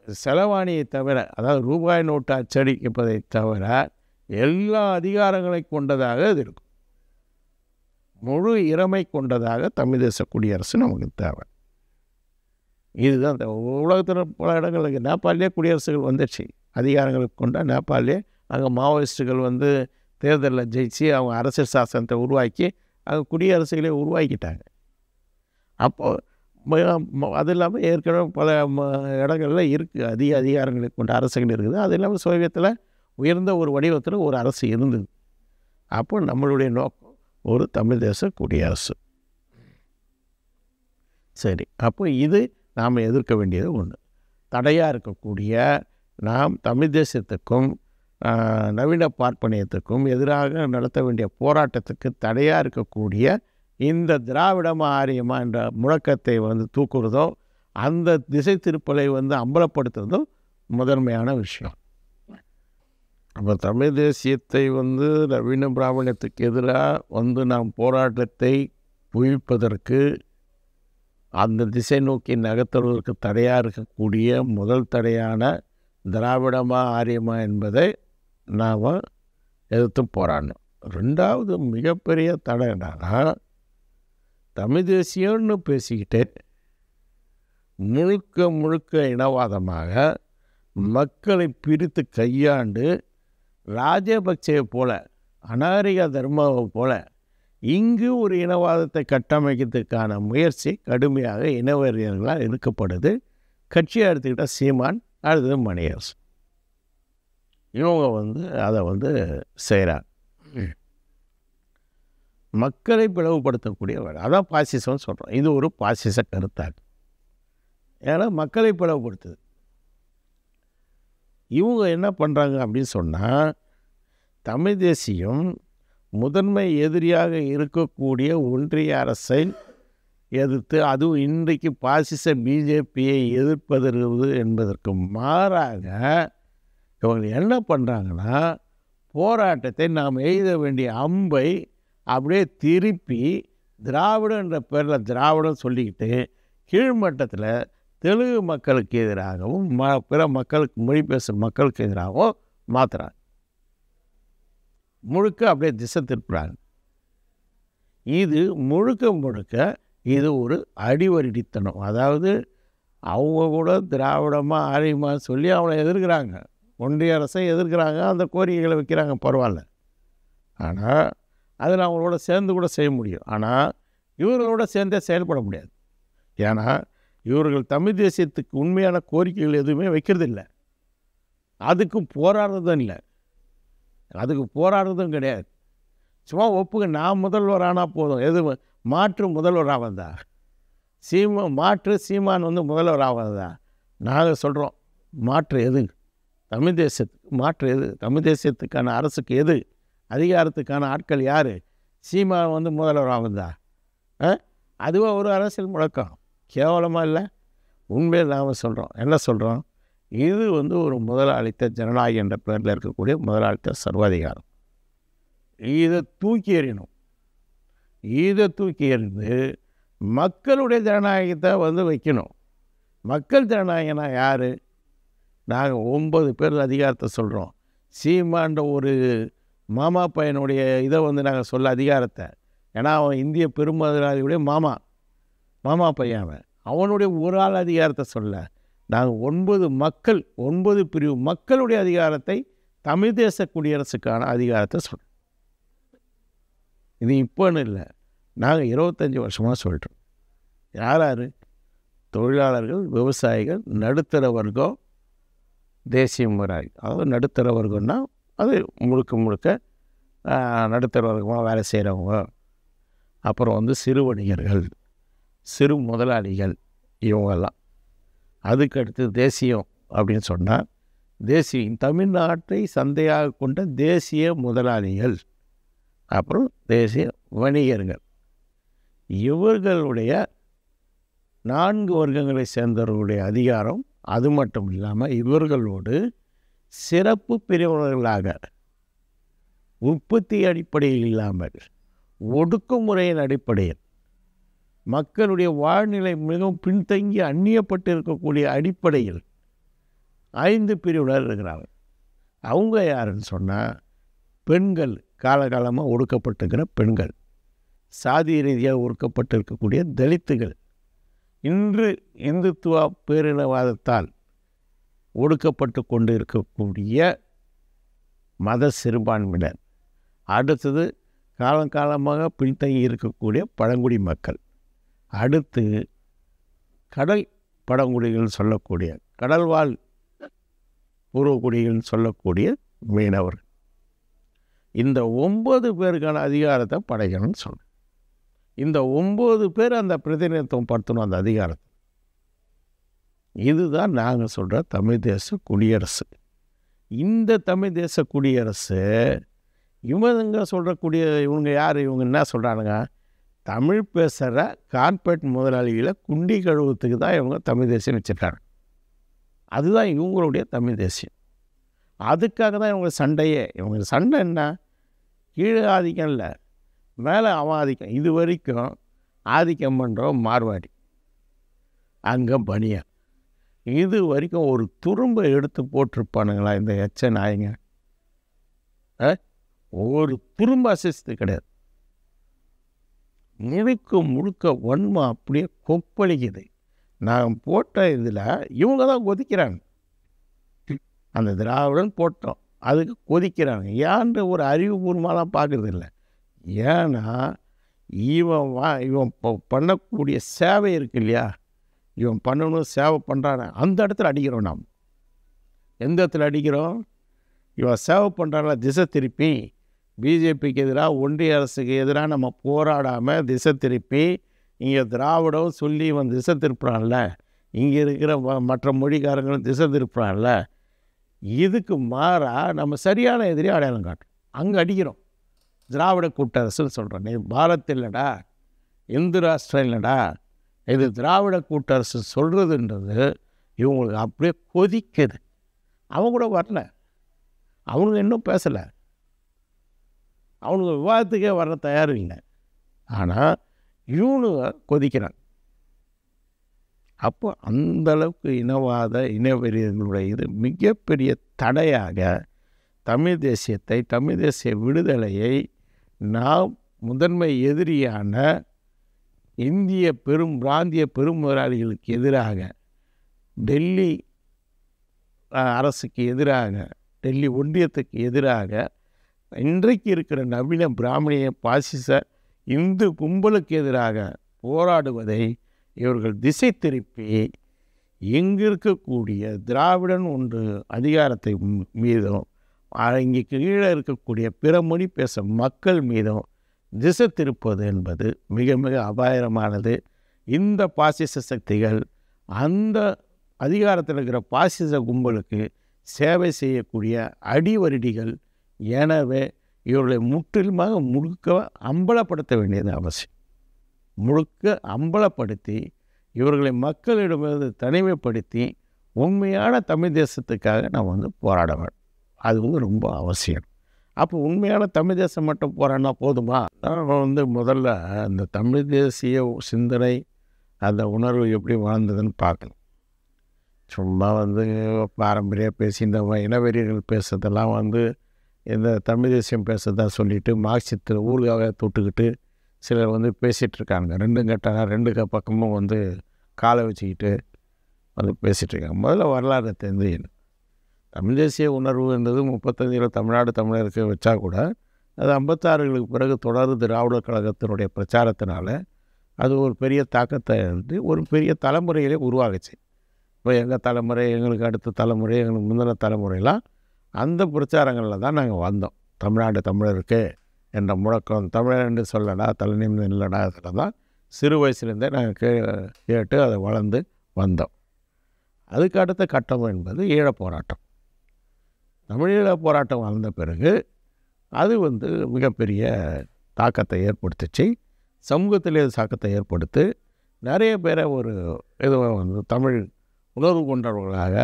செலவாணியை தவிர, அதாவது ரூபாய் நோட்டு அச்சடிப்பதை தவிர எல்லா அதிகாரங்களை கொண்டதாக இது இருக்கும். முழு இறமை கொண்டதாக தமிழ் தேச குடியரசு நமக்கு தேவை. இதுதான் உலகத்தில் பல இடங்களுக்கு நேபாளிலே குடியரசுகள் வந்துடுச்சு. அதிகாரங்களுக்கு கொண்ட நேபாளிலே அங்கே மாவோயிஸ்டுகள் தேர்தலில் ஜெயிச்சு அவங்க அரசியல் சாசனத்தை உருவாக்கி அங்கே குடியரசுகளே உருவாக்கிட்டாங்க. அப்போது அது இல்லாமல் ஏற்கனவே பல இடங்களில் இருக்குது அதிகாரங்களை கொண்ட அரசுகள் இருக்குது. அது இல்லாமல் சோவியத்தில் உயர்ந்த ஒரு வடிவத்தில் ஒரு அரசு இருந்தது. அப்போ நம்மளுடைய நோக்கம் ஒரு தமிழ் தேச குடியரசு. சரி, அப்போ இது நாம் எதிர்க்க வேண்டியது ஒன்று. தடையாக இருக்கக்கூடிய நாம் தமிழ் தேசத்துக்கும் நவீன பார்ப்பனியத்துக்கும் எதிராக நடத்த வேண்டிய போராட்டத்துக்கு தடையாக இருக்கக்கூடிய இந்த திராவிடமா ஆரியமா என்ற முழக்கத்தை தூக்குறதோ, அந்த திசை திருப்பலை அம்பலப்படுத்துறதோ முதன்மையான விஷயம். அப்போ தமிழ் தேசியத்தை நவீன பிராமணியத்துக்கு எதிராக நாம் போராட்டத்தை குவிப்பதற்கு, அந்த திசை நோக்கி நகர்த்துவதற்கு தடையாக இருக்கக்கூடிய முதல் தடையான திராவிடமா ஆரியமா என்பதை நாம் எதிர்த்து போராடணும். ரெண்டாவது மிகப்பெரிய தடை என்னன்னா, தமிழ் தேசியம்னு பேசிக்கிட்டு முழுக்க முழுக்க இனவாதமாக மக்களை பிரித்து கையாண்டு ராஜபக்சே போல, அநாகரிக தர்மாவை போல இங்கு ஒரு இனவாதத்தை கட்டமைக்கிறதுக்கான முயற்சி கடுமையாக இனவெறியர்களால் எடுக்கப்படுது. கட்சியை எடுத்துக்கிட்டால் சீமான், அடுத்தது மணியரசு, இவங்க அதை செய்கிறாங்க. மக்களை பிளவுபடுத்தக்கூடிய வேலை, அதான் பாசிசம்னு சொல்கிறோம். இது ஒரு பாசிச கருத்தாக்கு. ஏன்னா மக்களை பிளவுபடுத்துது. இவங்க என்ன பண்ணுறாங்க அப்படின்னு சொன்னால், தமிழ் தேசியம் முதன்மை எதிரியாக இருக்கக்கூடிய ஒன்றிய அரசை எதிர்த்து, அதுவும் இன்றைக்கு பாசிச பிஜேபியை எதிர்ப்பது என்பதற்கு மாறாக இவங்க என்ன பண்ணுறாங்கன்னா, போராட்டத்தை நாம் எய்த வேண்டிய அம்பை அப்படியே திருப்பி திராவிடம் என்ற பேரில் திராவிடம் சொல்லிக்கிட்டு கீழ்மட்டத்தில் தெலுங்கு மக்களுக்கு எதிராகவும் பிற மக்களுக்கு மொழி பேசும் மக்களுக்கு எதிராகவும் மாற்றுறாங்க. முழுக்க அப்படியே திசை திருப்புறாங்க. இது முழுக்க முழுக்க இது ஒரு அடிவருடித்தனம். அதாவது அவங்க கூட திராவிடமாக ஆரியமாக சொல்லி அவனை எதிர்க்கிறாங்க, ஒன்றிய அரசை எதிர்க்கிறாங்க, அந்த கோரிக்கைகளை வைக்கிறாங்க, பரவாயில்ல. ஆனால் அதில் அவங்களோட சேர்ந்து கூட செய்ய முடியும். ஆனால் இவர்களோட சேர்ந்தே செயல்பட முடியாது. ஏன்னா இவர்கள் தமிழ் தேசியத்துக்கு உண்மையான கோரிக்கைகள் எதுவுமே வைக்கிறதில்லை, அதுக்கு போராடுறதும் இல்லை, அதுக்கு போராடுறதும் கிடையாது. சும்மா ஒப்புங்க, நான் முதல்வர் ஆனால் போதும். எது மாற்று முதல்வராக வந்தா மாற்று சீமான் முதல்வர் ஆகாதா? நாங்கள் சொல்கிறோம், மாற்று எது? தமிழ் தேசத்துக்கு மாற்று எது? தமிழ் தேசியத்துக்கான அரசுக்கு எது? அதிகாரத்துக்கான ஆட்கள் யார்? சீமான் முதல்வர் ஆகுதா? அதுவாக ஒரு அரசியல் முழக்கம். கேவலமாக இல்லை? உண்மையில் நாம் சொல்கிறோம், என்ன சொல்கிறோம்? இது வந்து ஒரு முதலாளித்த ஜனநாயகம் என்ற பெயரில் இருக்கக்கூடிய முதலாளித்த சர்வாதிகாரம். இதை தூக்கி எறியணும். இதை தூக்கி எறிந்து மக்களுடைய ஜனநாயகத்தை வந்து வைக்கணும். மக்கள் ஜனநாயகம்னா யார்? நாங்கள் 9 பேர் அதிகாரத்தை சொல்கிறோம். சீமான்ற ஒரு மாமா பையனுடைய இதை வந்து நாங்கள் சொல்ல அதிகாரத்தை. ஏன்னா அவன் இந்திய பெருமதலாளியுடைய மாமா பையன். அவனுடைய ஒரு ஆள் அதிகாரத்தை சொல்ல. நாங்கள் 9 பிரிவு மக்களுடைய அதிகாரத்தை தமிழ் தேச குடியரசுக்கான அதிகாரத்தை சொல்கிறோம். இது இப்போன்னு இல்லை, நாங்கள் 25 வருஷமாக சொல்கிறோம். யார்? தொழிலாளர்கள், விவசாயிகள், நடுத்தர வர்க்கம், தேசிய முதலாளி. அதாவது நடுத்தர வர்க்கம்னா அது முழுக்க நடுத்தர வர்க்கமாக வேலை செய்கிறவங்க. அப்புறம் வந்து சிறு வணிகர்கள், சிறு முதலாளிகள், இவங்கெல்லாம். அதுக்கடுத்து தேசியம் அப்படின்னு சொன்னால் தமிழ்நாட்டை சந்தையாக கொண்ட தேசிய முதலாளிகள், அப்புறம் தேசிய வணிகர்கள். இவர்களுடைய 4 வர்க்கங்களை சேர்ந்தவர்களுடைய அதிகாரம். அது மட்டும் இல்லாமல் இவர்களோடு சிறப்பு பிரிவினர்களாக உற்பத்தி அடிப்படையில் இல்லாமல் ஒடுக்குமுறையின் அடிப்படையில் மக்களுடைய வாழ்நிலை மிகவும் பின்தங்கி அந்நியப்பட்டு இருக்கக்கூடிய அடிப்படையில் 5 பிரிவினர் இருக்கிறாங்க. அவங்க யாருன்னு சொன்னால் பெண்கள், காலகாலமாக ஒடுக்கப்பட்டிருக்கிற பெண்கள், சாதி ரீதியாக ஒடுக்கப்பட்டு இருக்கக்கூடிய தலித்துகள், இன்று இந்துத்துவ பேரினவாதத்தால் ஒடுக்கப்பட்டு கொண்டு இருக்கக்கூடிய மத சிறுபான்மையினர், அடுத்தது காலகாலமாக பின்தங்கி இருக்கக்கூடிய பழங்குடி மக்கள், அடுத்து கடல் பழங்குடிகள் சொல்லக்கூடிய கடல்வாழ் பூர்வக்குடிகள் சொல்லக்கூடிய மீனவர். இந்த 9 பேருக்கான அதிகாரத்தை படைக்கணும்னு சொன்னேன். இந்த 9 பேர் அந்த பிரதிநிதித்துவம் படுத்தணும் அந்த அதிகாரத்தை. இதுதான் நாங்கள் சொல்கிற தமிழ் தேச குடியரசு. இந்த தமிழ் தேச குடியரசு இவங்க இவங்க யார்? இவங்க என்ன சொல்கிறானுங்க? தமிழ் பேசுகிற கார்ப்பரேட் முதலாளிகளை குண்டி கழுவுறதுக்கு தான் இவங்க தமிழ் தேசியம் வச்சுருக்காங்க. அதுதான் இவங்களுடைய தமிழ் தேசியம். அதுக்காக தான் இவங்க சண்டையே. இவங்க சண்டை என்ன? கீழே ஆதிக்கம் இல்லை, மேலே அவன் ஆதிக்கம். இது வரைக்கும் ஆதிக்கம் பண்ணுறோம் மார்வாடி, அங்கே பனியா. இது வரைக்கும் ஒரு துரும்பை எடுத்து போட்டிருப்பானுங்களா இந்த எச்ச நாயங்க? ஒரு துரும்பு அசைச்சது கிடையாது. முழுக்க வன்மம் அப்படியே கொப்பளிக்குது. நான் போட்ட இதில் இவங்க தான் கொதிக்கிறாங்க. அந்த திராவிடன் போட்டோம், அதுக்கு கொதிக்கிறாங்க. ஏன்ற ஒரு அறிவுபூர்வமாலாம் பார்க்குறது இல்லை. ஏன்னா இவன் பண்ணக்கூடிய சேவை இருக்கு இல்லையா, இவன் பண்ணணும் சேவை பண்ணுறான அந்த இடத்துல அடிக்கிறோம். நாம் எந்த இடத்துல அடிக்கிறோம்? இவன் சேவை பண்ணுறாங்களா திசை திருப்பி பிஜேபிக்கு எதிராக, ஒன்றிய அரசுக்கு எதிராக நம்ம போராடாமல் திசை திருப்பி இங்கே திராவிடம் சொல்லி இவன் திசை திருப்புறான்ல, இங்கே இருக்கிற மற்ற மொழிக்காரங்களும் திசை திருப்புறான்ல, இதுக்கு மாறாக நம்ம சரியான எதிரி அடையாளம் காட்டும். அங்கே அடிக்கிறோம். திராவிட கூட்டரசுன்னு சொல்கிறேன். நீ பாரத் இல்லைடா, இந்து ராஷ்டிரம் இல்லைடா, இது திராவிட கூட்டரசு சொல்கிறதுன்றது இவங்களுக்கு அப்படியே கொதிக்குது. அவங்க கூட வரல, அவனுங்க இன்னும் பேசலை, அவனுங்க விவாதத்துக்கே வர தயாரும் இல்லை. ஆனால் இவனுங்க கொதிக்கிறான். அப்போ அந்தளவுக்கு இனவாத இனவெறியர்களுடைய இது மிகப்பெரிய தடையாக தமிழ் தேசியத்தை, தமிழ் தேசிய விடுதலையை நாம் முதன்மை எதிரியான இந்திய பிராந்திய பெரும் முதலாளிகளுக்கு எதிராக, டெல்லி அரசுக்கு எதிராக, டெல்லி ஒன்றியத்துக்கு எதிராக, இன்றைக்கு இருக்கிற நவீன பிராமணிய பாசிச இந்து கும்பலுக்கு எதிராக போராடுவதை இவர்கள் திசை திருப்பி இங்கு இருக்கக்கூடிய திராவிடன் ஒன்று அதிகாரத்தை மீதும் இங்கே கீழே இருக்கக்கூடிய பிற மொழி பேச மக்கள் மீதும் திசை திருப்பது என்பது மிக மிக அபாயகரமானது. இந்த பாசிச சக்திகள் அந்த அதிகாரத்தில் இருக்கிற பாசிச கும்பலுக்கு சேவை செய்யக்கூடிய அடிவருடிகள். எனவே இவர்களை முற்றிலுமாக முழுக்க அம்பலப்படுத்த வேண்டியது அவசியம். முழுக்க அம்பலப்படுத்தி இவர்களை மக்களிடமிருந்து தனிமைப்படுத்தி உண்மையான தமிழ் தேசத்துக்காக நம்ம வந்து போராட வேண்டும். அது வந்து ரொம்ப அவசியம். அப்போ உண்மையான தமிழ் தேசம் மட்டும் போராடினா போதுமா? நம்ம வந்து முதல்ல அந்த தமிழ் தேசிய சிந்தனை, அந்த உணர்வு எப்படி வாழ்ந்ததுன்னு பார்க்கணும். சும்மா வந்து பாரம்பரிய பேசி இந்த இனவெறிகள் பேசுறதெல்லாம் வந்து இந்த தமிழ் தேசியம் பேசுறதா சொல்லிட்டு மார்க்சியத்தில் ஊர்காக தொட்டுக்கிட்டு சிலர் வந்து பேசிகிட்டு இருக்காங்க. ரெண்டும் கெட்டாங்க, ரெண்டு பக்கமும் வந்து காலை வச்சுக்கிட்டு வந்து பேசிகிட்டு இருக்காங்க. முதல்ல வரலாறு தெரிஞ்சுக்கணும். தமிழ் தேசிய உணர்வுன்றது 35 தமிழ்நாடு தமிழருக்கு வச்சா கூட அது 56களுக்கு பிறகு தொடர் திராவிடர் கழகத்தினுடைய பிரச்சாரத்தினால அது ஒரு பெரிய தாக்கத்தை வந்து ஒரு பெரிய தலைமுறையிலே உருவாகுச்சு. இப்போ எங்கள் தலைமுறை, எங்களுக்கு அடுத்த தலைமுறை, எங்களுக்கு முந்தின தலைமுறையெல்லாம் அந்த பிரச்சாரங்களில் தான் நாங்கள் வந்தோம். தமிழ்நாடு தமிழருக்கு என்ற முழக்கம், தமிழர் என்று சொல்லடா தலைநிமிர்ந்து இல்லைடா, அதில் தான் சிறு வயசுலேருந்தே நாங்கள் கேட்டு அதை வளர்ந்து வந்தோம். அதுக்கு அடுத்த கட்டம் என்பது ஈழப் போராட்டம். தமிழீழப் போராட்டம் வளர்ந்த பிறகு அது வந்து மிகப்பெரிய தாக்கத்தை ஏற்படுத்துச்சு. சமூகத்திலே தாக்கத்தை ஏற்படுத்தி நிறைய பேரை ஒரு இதுவாக வந்து தமிழ் உணர்வு கொண்டவர்களாக,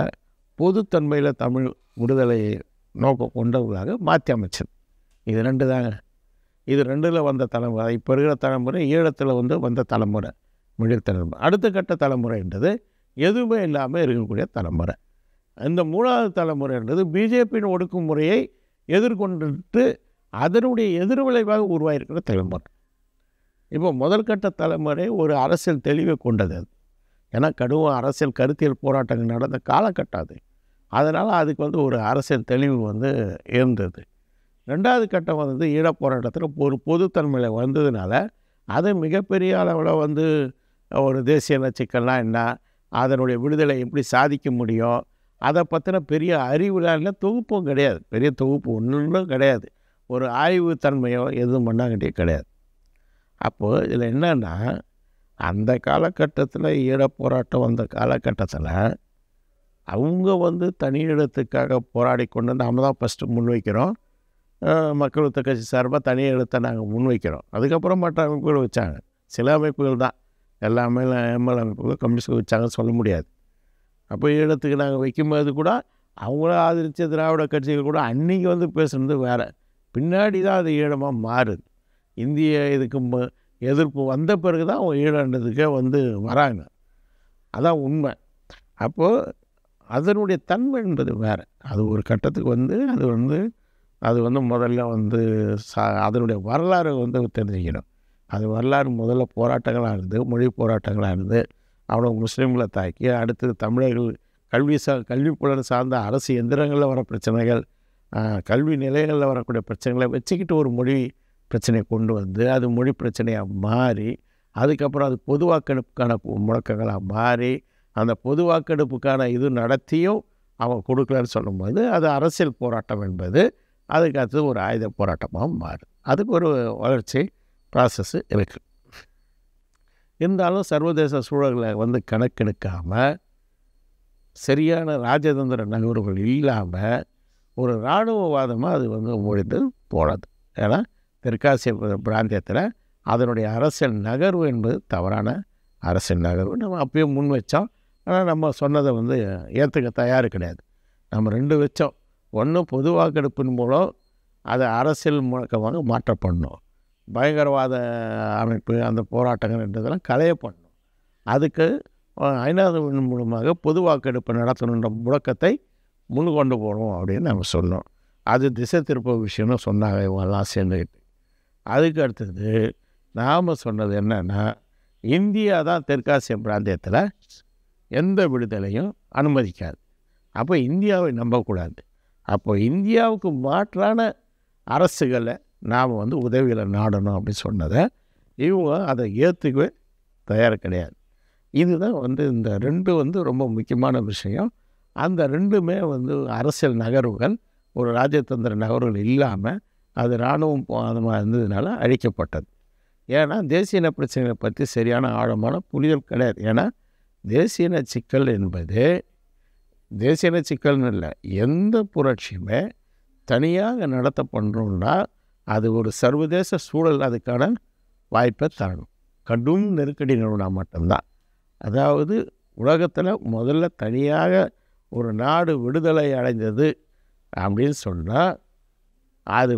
பொதுத்தன்மையில் தமிழ் விடுதலையை நோக்கம் கொண்டவர்களாக மாற்றி அமைச்சது. இது ரெண்டு தாங்க. இது ரெண்டில் வந்த தலைமுறை. இப்போ இருக்கிற தலைமுறை ஈழத்தில் வந்து வந்த தலைமுறை, மிடில் தலைமுறை. அடுத்த கட்ட தலைமுறைன்றது எதுவுமே இல்லாமல் இருக்கக்கூடிய தலைமுறை. இந்த 3வது தலைமுறைன்றது பிஜேபியின் ஒடுக்குமுறையை எதிர்கொண்டுட்டு அதனுடைய எதிர்விளைவாக உருவாகிருக்கிற தலைமுறை. இப்போ முதல் கட்ட தலைமுறை ஒரு அரசியல் தெளிவை கொண்டது. அது ஏன்னா கடும் அரசியல் கருத்தியல் போராட்டங்கள் நடந்த காலகட்டம் அது. அதனால் அதுக்கு வந்து ஒரு அரசியல் தெளிவு வந்து இருந்தது. 2வது கட்டம் வந்து ஈழப் போராட்டத்தில் ஒரு பொதுத்தன்மையில் வந்ததுனால அது மிகப்பெரிய அளவில் வந்து ஒரு தேசிய சிக்கல்லாம் என்ன, அதனுடைய விடுதலை எப்படி சாதிக்க முடியும், அதை பற்றின பெரிய அறிவுலான தொகுப்பும் கிடையாது. பெரிய தொகுப்பு ஒன்றும் கிடையாது. ஒரு ஆய்வு தன்மையோ எதுவும் பண்ணாங்கட்டே கிடையாது. அப்போது இதில் என்னன்னா, அந்த காலகட்டத்தில் ஈழப் போராட்டம் வந்த காலகட்டத்தில் அவங்க வந்து தனியிடத்துக்காக போராடி கொண்டு நாம் தான் ஃபஸ்ட்டு முன்வைக்கிறோம். மக்கள் விடுதலை கட்சி சார்பாக தனியிடத்தை நாங்கள் முன்வைக்கிறோம். அதுக்கப்புறம் மற்ற அமைப்புகள் வச்சாங்க. சில அமைப்புகள் தான், எல்லாமே எம்எல் அமைப்புகள் கம்யூனிஸ்ட் வச்சாங்கன்னு சொல்ல முடியாது. அப்போ ஈழத்துக்கு நாங்கள் வைக்கும்போது கூட அவங்கள ஆதரித்த திராவிட கட்சிகள் கூட அன்றைக்கி வந்து பேசுகிறது வேறு. பின்னாடி தான் அது ஈழமாக மாறுது. இந்திய இதுக்கு எதிர்ப்பு வந்த பிறகு தான் அவங்க ஈழன்றதுக்கே வந்து வராங்க. அதான் உண்மை. அப்போது அதனுடைய தன்மை என்பது வேறு. அது ஒரு கட்டத்துக்கு வந்து அது வந்து முதல்ல வந்து அதனுடைய வரலாறு வந்து தெரிஞ்சுக்கணும். அது வரலாறு முதல்ல போராட்டங்களாக இருந்து, மொழி போராட்டங்களாக இருந்து, அவ்வளோ முஸ்லீம்களை தாக்கி, அடுத்தது தமிழர்கள் கல்வி புலன் சார்ந்த அரசு எந்திரங்களில் வர பிரச்சனைகள், கல்வி நிலையங்களில் வரக்கூடிய பிரச்சனைகளை வச்சுக்கிட்டு ஒரு மொழி பிரச்சனையை கொண்டு வந்து அது மொழி பிரச்சனையாக மாறி, அதுக்கப்புறம் அது பொது வாக்கெடுப்புக்கான முழக்கங்களாக மாறி, அந்த பொது வாக்கெடுப்புக்கான இது நடத்தியும் அவங்க கொடுக்கலன்னு சொல்லும்போது அது அரசியல் போராட்டம் என்பது அதுக்கு அடுத்தது ஒரு ஆயுத போராட்டமாக மாறும். அதுக்கு ஒரு வளர்ச்சி ப்ராசஸ்ஸு இருக்குது. இருந்தாலும் சர்வதேச சூழல்களை வந்து கணக்கெடுக்காமல், சரியான ராஜதந்திர நகர்வுகள் இல்லாமல் ஒரு இராணுவவாதமாக அது வந்து முடிந்து போனது. ஏன்னா தெற்காசிய பிராந்தியத்தில் அதனுடைய அரசியல் நகர்வு என்பது தவறான அரசியல் நகர்வு. நம்ம அப்பயே முன் வச்சோம். ஆனால் நம்ம சொன்னதை வந்து ஏற்றுக்க தயார் கிடையாது. நம்ம 2 வச்சோம். ஒன்று, பொது வாக்கெடுப்பின் மூலம் அதை அரசியல் முழக்கமாக மாற்றப்படணும். பயங்கரவாத அமைப்பு அந்த போராட்டங்கள் என்றதெல்லாம் களையப்படணும். அதுக்கு ஐநாவின் மூலமாக பொது வாக்கெடுப்பு நடத்தணுன்ற முழக்கத்தை முன் கொண்டு போகணும் அப்படின்னு நம்ம சொன்னோம். அது திசை திருப்ப விஷயம்னு சொன்னாங்க இவங்கெல்லாம் சேர்ந்துக்கிட்டு. அதுக்கு அடுத்தது நாம் சொன்னது என்னென்னா, இந்தியா தான் தெற்காசிய பிராந்தியத்தில் எந்த விடுதலையும் அனுமதிக்காது. அப்போ இந்தியாவை நம்பக்கூடாது. அப்போ இந்தியாவுக்கு மாற்றான அரசுகளை நாம் வந்து உதவியில் நாடணும் அப்படின்னு சொன்னதை இவங்க அதை ஏற்றுக்கவே தயார் கிடையாது. இதுதான் வந்து இந்த 2 வந்து ரொம்ப முக்கியமான விஷயம். அந்த 2மே வந்து அரசியல் நகர்வுகள், ஒரு ராஜதந்திர நகர்வுகள் இல்லாமல் அது இராணுவம் பாதமாக இருந்ததுனால அழிக்கப்பட்டது. ஏன்னா தேசிய இன பிரச்சனைகளை பற்றி சரியான ஆழமான புரிதல் கிடையாது. ஏன்னா தேசிய இன சிக்கல் என்பது தேசிய இன சிக்கல்னு இல்லை, எந்த புரட்சியுமே தனியாக நடத்தப்படணுன்னா அது ஒரு சர்வதேச சூழல் அதுக்கான வாய்ப்பை தரணும். கடும் நெருக்கடி நிறுவனா மட்டும்தான். அதாவது உலகத்தில் முதல்ல தனியாக ஒரு நாடு விடுதலை அடைந்தது அப்படின்னு சொன்னால் அது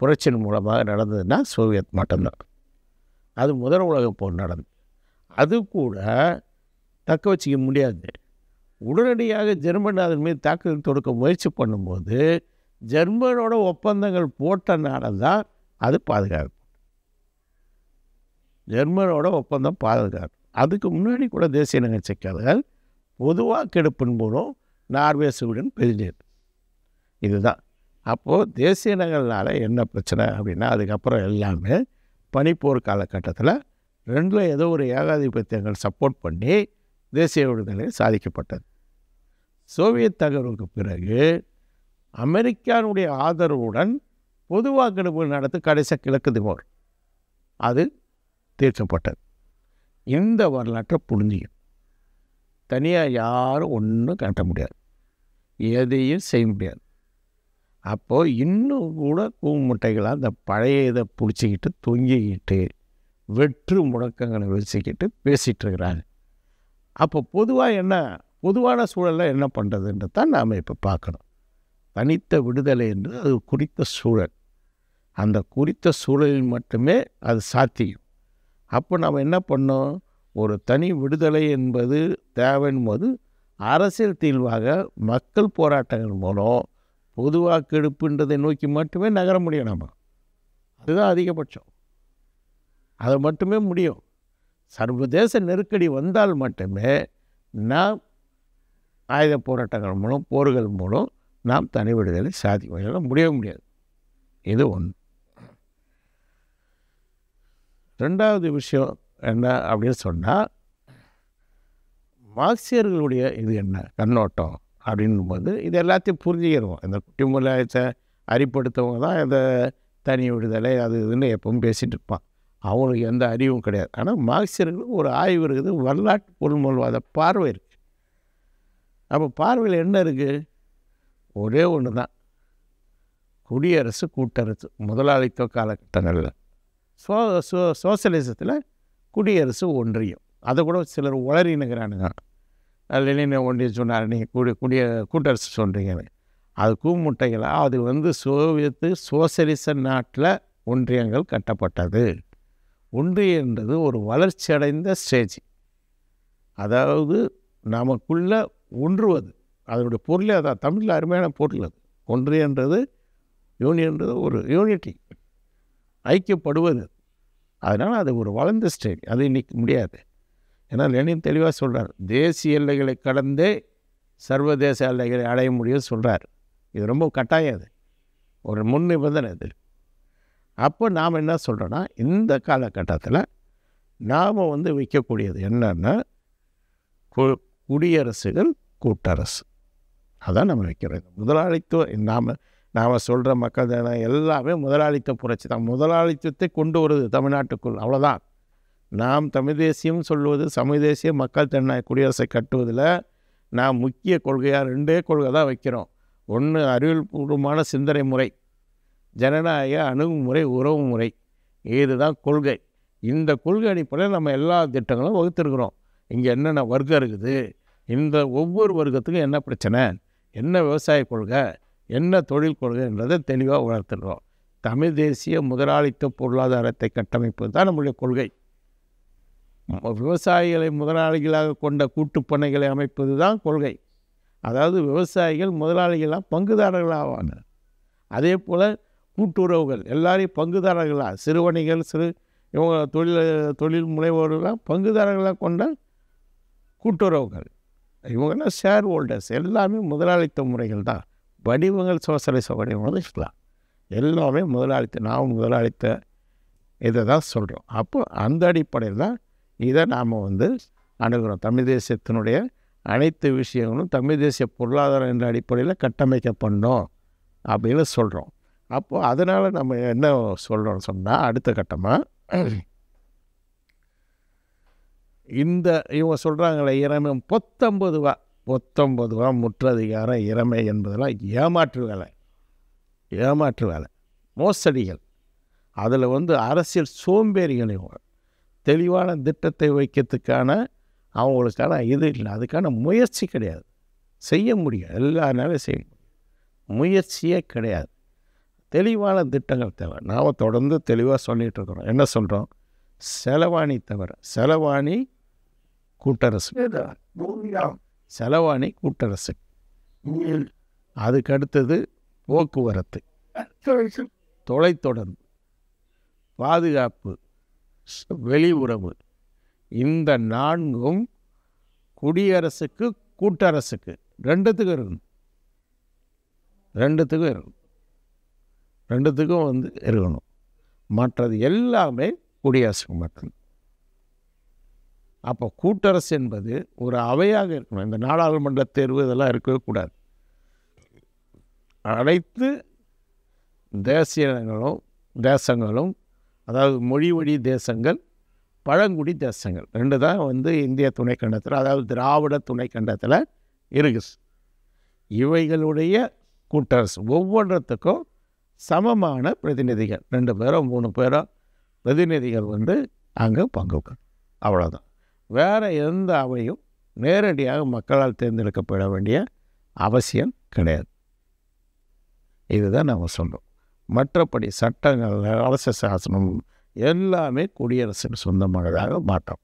புரட்சியின் மூலமாக நடந்ததுன்னா சோவியத் மட்டும்தான். அது முதல் உலகப் போர் நடந்தது. அது கூட தக்க வச்சிக்க முடியாது. உடனடியாக ஜெர்மன் அதன் மீது தாக்குதல் தொடுக்க முயற்சி பண்ணும்போது ஜெர்மனோட ஒப்பந்தங்கள் போட்டனால தான் அது பாதுகாப்பு. ஜெர்மனோட ஒப்பந்தம் பாதுகாப்பு. அதுக்கு முன்னாடி கூட தேசிய இனக்கட்சிக்காரர்கள் பொது வாக்கெடுப்பின் மூலம் நார்வே, ஸ்வீடன் பிரிஞ்சது. இதுதான். அப்போது தேசிய இனங்கள்னால என்ன பிரச்சனை அப்படின்னா, அதுக்கப்புறம் எல்லாமே பனிப்போர் காலகட்டத்தில் ரெண்டில் ஏதோ ஒரு ஏகாதிபத்தியங்கள் சப்போர்ட் பண்ணி தேசிய விடுதலை சாதிக்கப்பட்டது. சோவியத் தகர்வுக்கு பிறகு அமெரிக்கானுடைய ஆதரவுடன் பொது வாக்கெடுப்பு நடத்தி கடைசி கிழக்கு திமோர் அது தீர்க்கப்பட்டது. இந்த வரலாற்றை புரிஞ்சிக்க தனியாக யாரும் ஒன்றும் காட்ட முடியாது, எதையும் செய்ய முடியாது. அப்போது இன்னும் கூட கூமுட்டைகளாக அந்த பழைய இதை பிடிச்சிக்கிட்டு தொங்கிக்கிட்டு வெற்று முழக்கங்களை வச்சுக்கிட்டு பேசிகிட்டு இருக்கிறாங்க. அப்போ பொதுவான சூழலில் என்ன பண்ணுறதுன்றது தான் நாம் இப்போ பார்க்கணும். தனித்த விடுதலை என்று அது குறித்த சூழல், அந்த குறித்த சூழலில் மட்டுமே அது சாத்தியம். அப்போ நாம் என்ன பண்ணோம், ஒரு தனி விடுதலை என்பது தேவைன் போது அரசியல் தீர்வாக மக்கள் போராட்டங்கள் மூலம் பொது வாக்கெடுப்புன்றதை நோக்கி மட்டுமே நகர முடியும். நம்ம அதுதான் அதிகபட்சம், அதை மட்டுமே முடியும். சர்வதேச நெருக்கடி வந்தால் மட்டுமே நாம் ஆயுத போராட்டங்கள் மூலம் போர்கள் மூலம் நாம் தனி விடுதலை சாதிக்க முடியாது. இது ஒன்று. ரெண்டாவது விஷயம் என்ன அப்படின்னு சொன்னால், மார்க்சியர்களுடைய இது என்ன கண்ணோட்டம் அப்படின்போது இது எல்லாத்தையும் புரிஞ்சுக்கிறோம். இந்த குட்டி முதலாளித்த அறிப்படுத்தவங்க தான் இந்த தனி விடுதலை அது இதுன்னு எப்பவும் பேசிகிட்டு இருப்பான். அவங்களுக்கு எந்த அறிவும் கிடையாது. ஆனால் மார்க்சியர்களுக்கு ஒரு ஆய்வு இருக்குது, வரலாற்று பொருள்மொழிவாத பார்வை இருக்குது. அப்போ பார்வையில் என்ன இருக்குது, ஒரே ஒன்று தான், குடியரசு கூட்டரசு முதலாளித்துவ காலகட்டங்களில் சோசியலிசத்தில் குடியரசு ஒன்றியம். அதை கூட சிலர் உளறினுங்கிறானுங்க. லெனின் ஒன்றியம் சொன்னார், நீங்கள் கூட்டரசு சொல்கிறீங்கன்னு. அது கூமுட்டைகளாக அது சோவியத்து சோசியலிச நாட்டில் ஒன்றியங்கள் கட்டப்பட்டது. ஒன்றியன்றது ஒரு வளர்ச்சி அடைந்த ஸ்டேஜ், அதாவது நமக்குள்ளே ஒன்றுவது. அதனுடைய பொருளே அதான், தமிழில் அருமையான பொருள் அது. ஒன்றியன்றது யூனியன்றது ஒரு யூனிட்டி, ஐக்கியப்படுவது. அதனால் அது ஒரு வளர்ந்த ஸ்டேஜ். அது இன்றைக்கி முடியாது. ஏன்னா லெனின் தெளிவாக சொல்கிறார், தேசிய எல்லைகளை கடந்தே சர்வதேச எல்லைகளை அடைய முடியும்னு சொல்கிறார். இது ரொம்ப கட்டாயம், அது ஒரு முன் நிபந்தனை அது. அப்போ நாம் என்ன சொல்கிறோன்னா, இந்த காலகட்டத்தில் நாம் வைக்கக்கூடியது என்னன்னா, குடியரசுகள் கூட்டரசு அதான் நம்ம வைக்கிறோம். முதலாளித்துவம் நாம் சொல்கிற மக்கள் எல்லாமே முதலாளித்துவ புரட்சி தான். முதலாளித்துவத்தை கொண்டு வருது தமிழ்நாட்டுக்குள், அவ்வளோதான். நாம் தமிழ் தேசியம் சொல்வது, சமய தேசிய மக்கள் தன்னாட்சி குடியரசை கட்டுவதில் நாம் முக்கிய கொள்கையாக ரெண்டே கொள்கை தான் வைக்கிறோம். ஒன்று அறிவியல் பூர்வமான சிந்தனை முறை, ஜனநாயக அணுகுமுறை, உறவு முறை. இதுதான் கொள்கை. இந்த கொள்கை அடிப்படையில் நம்ம எல்லா திட்டங்களும் வகுத்துருக்குறோம். இங்கே என்னென்ன வர்க்கம் இருக்குது, இந்த ஒவ்வொரு வர்க்கத்துக்கும் என்ன பிரச்சனை, என்ன விவசாய கொள்கை, என்ன தொழில் கொள்கைன்றதை தெளிவாக உணர்த்துகிறோம். தமிழ் தேசிய முதலாளித்துவ பொருளாதாரத்தை கட்டமைப்பது தான் நம்முடைய கொள்கை. விவசாயிகளை முதலாளிகளாக கொண்ட கூட்டுப்பண்ணைகளை அமைப்பது தான் கொள்கை. அதாவது விவசாயிகள் முதலாளிகளாக பங்குதாரர்களாவாங்க. அதே போல் கூட்டுறவுகள் எல்லாரையும் பங்குதாரர்களாக, சிறு வணிகர்கள், இவங்க தொழில் முனைவோர்களாக பங்குதாரர்களாக கொண்ட கூட்டுறவுகள், இவங்கெல்லாம் ஷேர் ஹோல்டர்ஸ், எல்லாமே முதலாளித்துவ முறைகள் தான். வடிவங்கள் சோசலிச வடிவங்கள் இருக்கலாம், எல்லாமே நாம் முதலாளித்த இதை தான் சொல்கிறோம். அப்போ அந்த அடிப்படையில் தான் இதை நாம் அணுகிறோம். தமிழ் தேசியத்தினுடைய அனைத்து விஷயங்களும் தமிழ் தேசிய பொருளாதாரம் என்ற அடிப்படையில் கட்டமைக்கப்படணும் அப்படின்னு சொல்கிறோம். அப்போது அதனால் நம்ம என்ன சொல்கிறோம்னு சொன்னால், அடுத்த கட்டமாக இவங்க சொல்கிறாங்களே இறமை 19 ரூபா முற்றதிகாரம் இறமை என்பதெல்லாம் ஏமாற்று வேலை, மோசடிகள். அதில் அரசியல் சோம்பேறிகளை தெளிவான திட்டத்தை வைக்கிறதுக்கான அவங்களுக்கான இது இல்லை, அதுக்கான முயற்சி கிடையாது. செய்ய முடியும், எல்லாருனாலும் செய்ய முடியும். முயற்சியே கிடையாது. தெளிவான திட்டங்கள் தேவை. நாம் தொடர்ந்து தெளிவாக சொல்லிகிட்டு இருக்கிறோம். என்ன சொல்கிறோம்? செலவாணி தவிர, செலவாணி கூட்டரசு, செலவாணி கூட்டரசு, அதுக்கு அடுத்தது போக்குவரத்து, தொலைத்தொடர்பு, பாதுகாப்பு, வெளியுறவு. இந்த 4ம் குடியரசுக்கு கூட்டரசுக்கு ரெண்டுத்துக்கும் இருக்கணும். ரெண்டுத்துக்கும் வந்து இருக்கணும். மற்றது எல்லாமே குடியரசுக்கு மட்டும். அப்போ கூட்டரசு என்பது ஒரு அவையாக இருக்கணும். இந்த நாடாளுமன்ற தேர்வு இதெல்லாம் இருக்கவே கூடாது. அனைத்து தேசங்களும் அதாவது மொழி வழி தேசங்கள், பழங்குடி தேசங்கள் 2 தான் வந்து இந்திய துணைக்கண்டத்தில், அதாவது திராவிட துணைக்கண்டத்தில் இருக்குது. இவைகளுடைய கூட்டரசு ஒவ்வொன்றத்துக்கும் சமமான பிரதிநிதிகள் 2 பேரோ 3 பேரோ பிரதிநிதிகள் வந்து அங்கே பங்குக்கும். அவ்வளோதான். வேறு எந்த அவையும் நேரடியாக மக்களால் தேர்ந்தெடுக்கப்பட வேண்டிய அவசியம் கிடையாது. இதுதான் நம்ம சொல்கிறோம். மற்றபடி சட்டங்கள், அரசியல் சாசனம் எல்லாமே குடியரசுக்கு சொந்தமானதாக மாற்றம்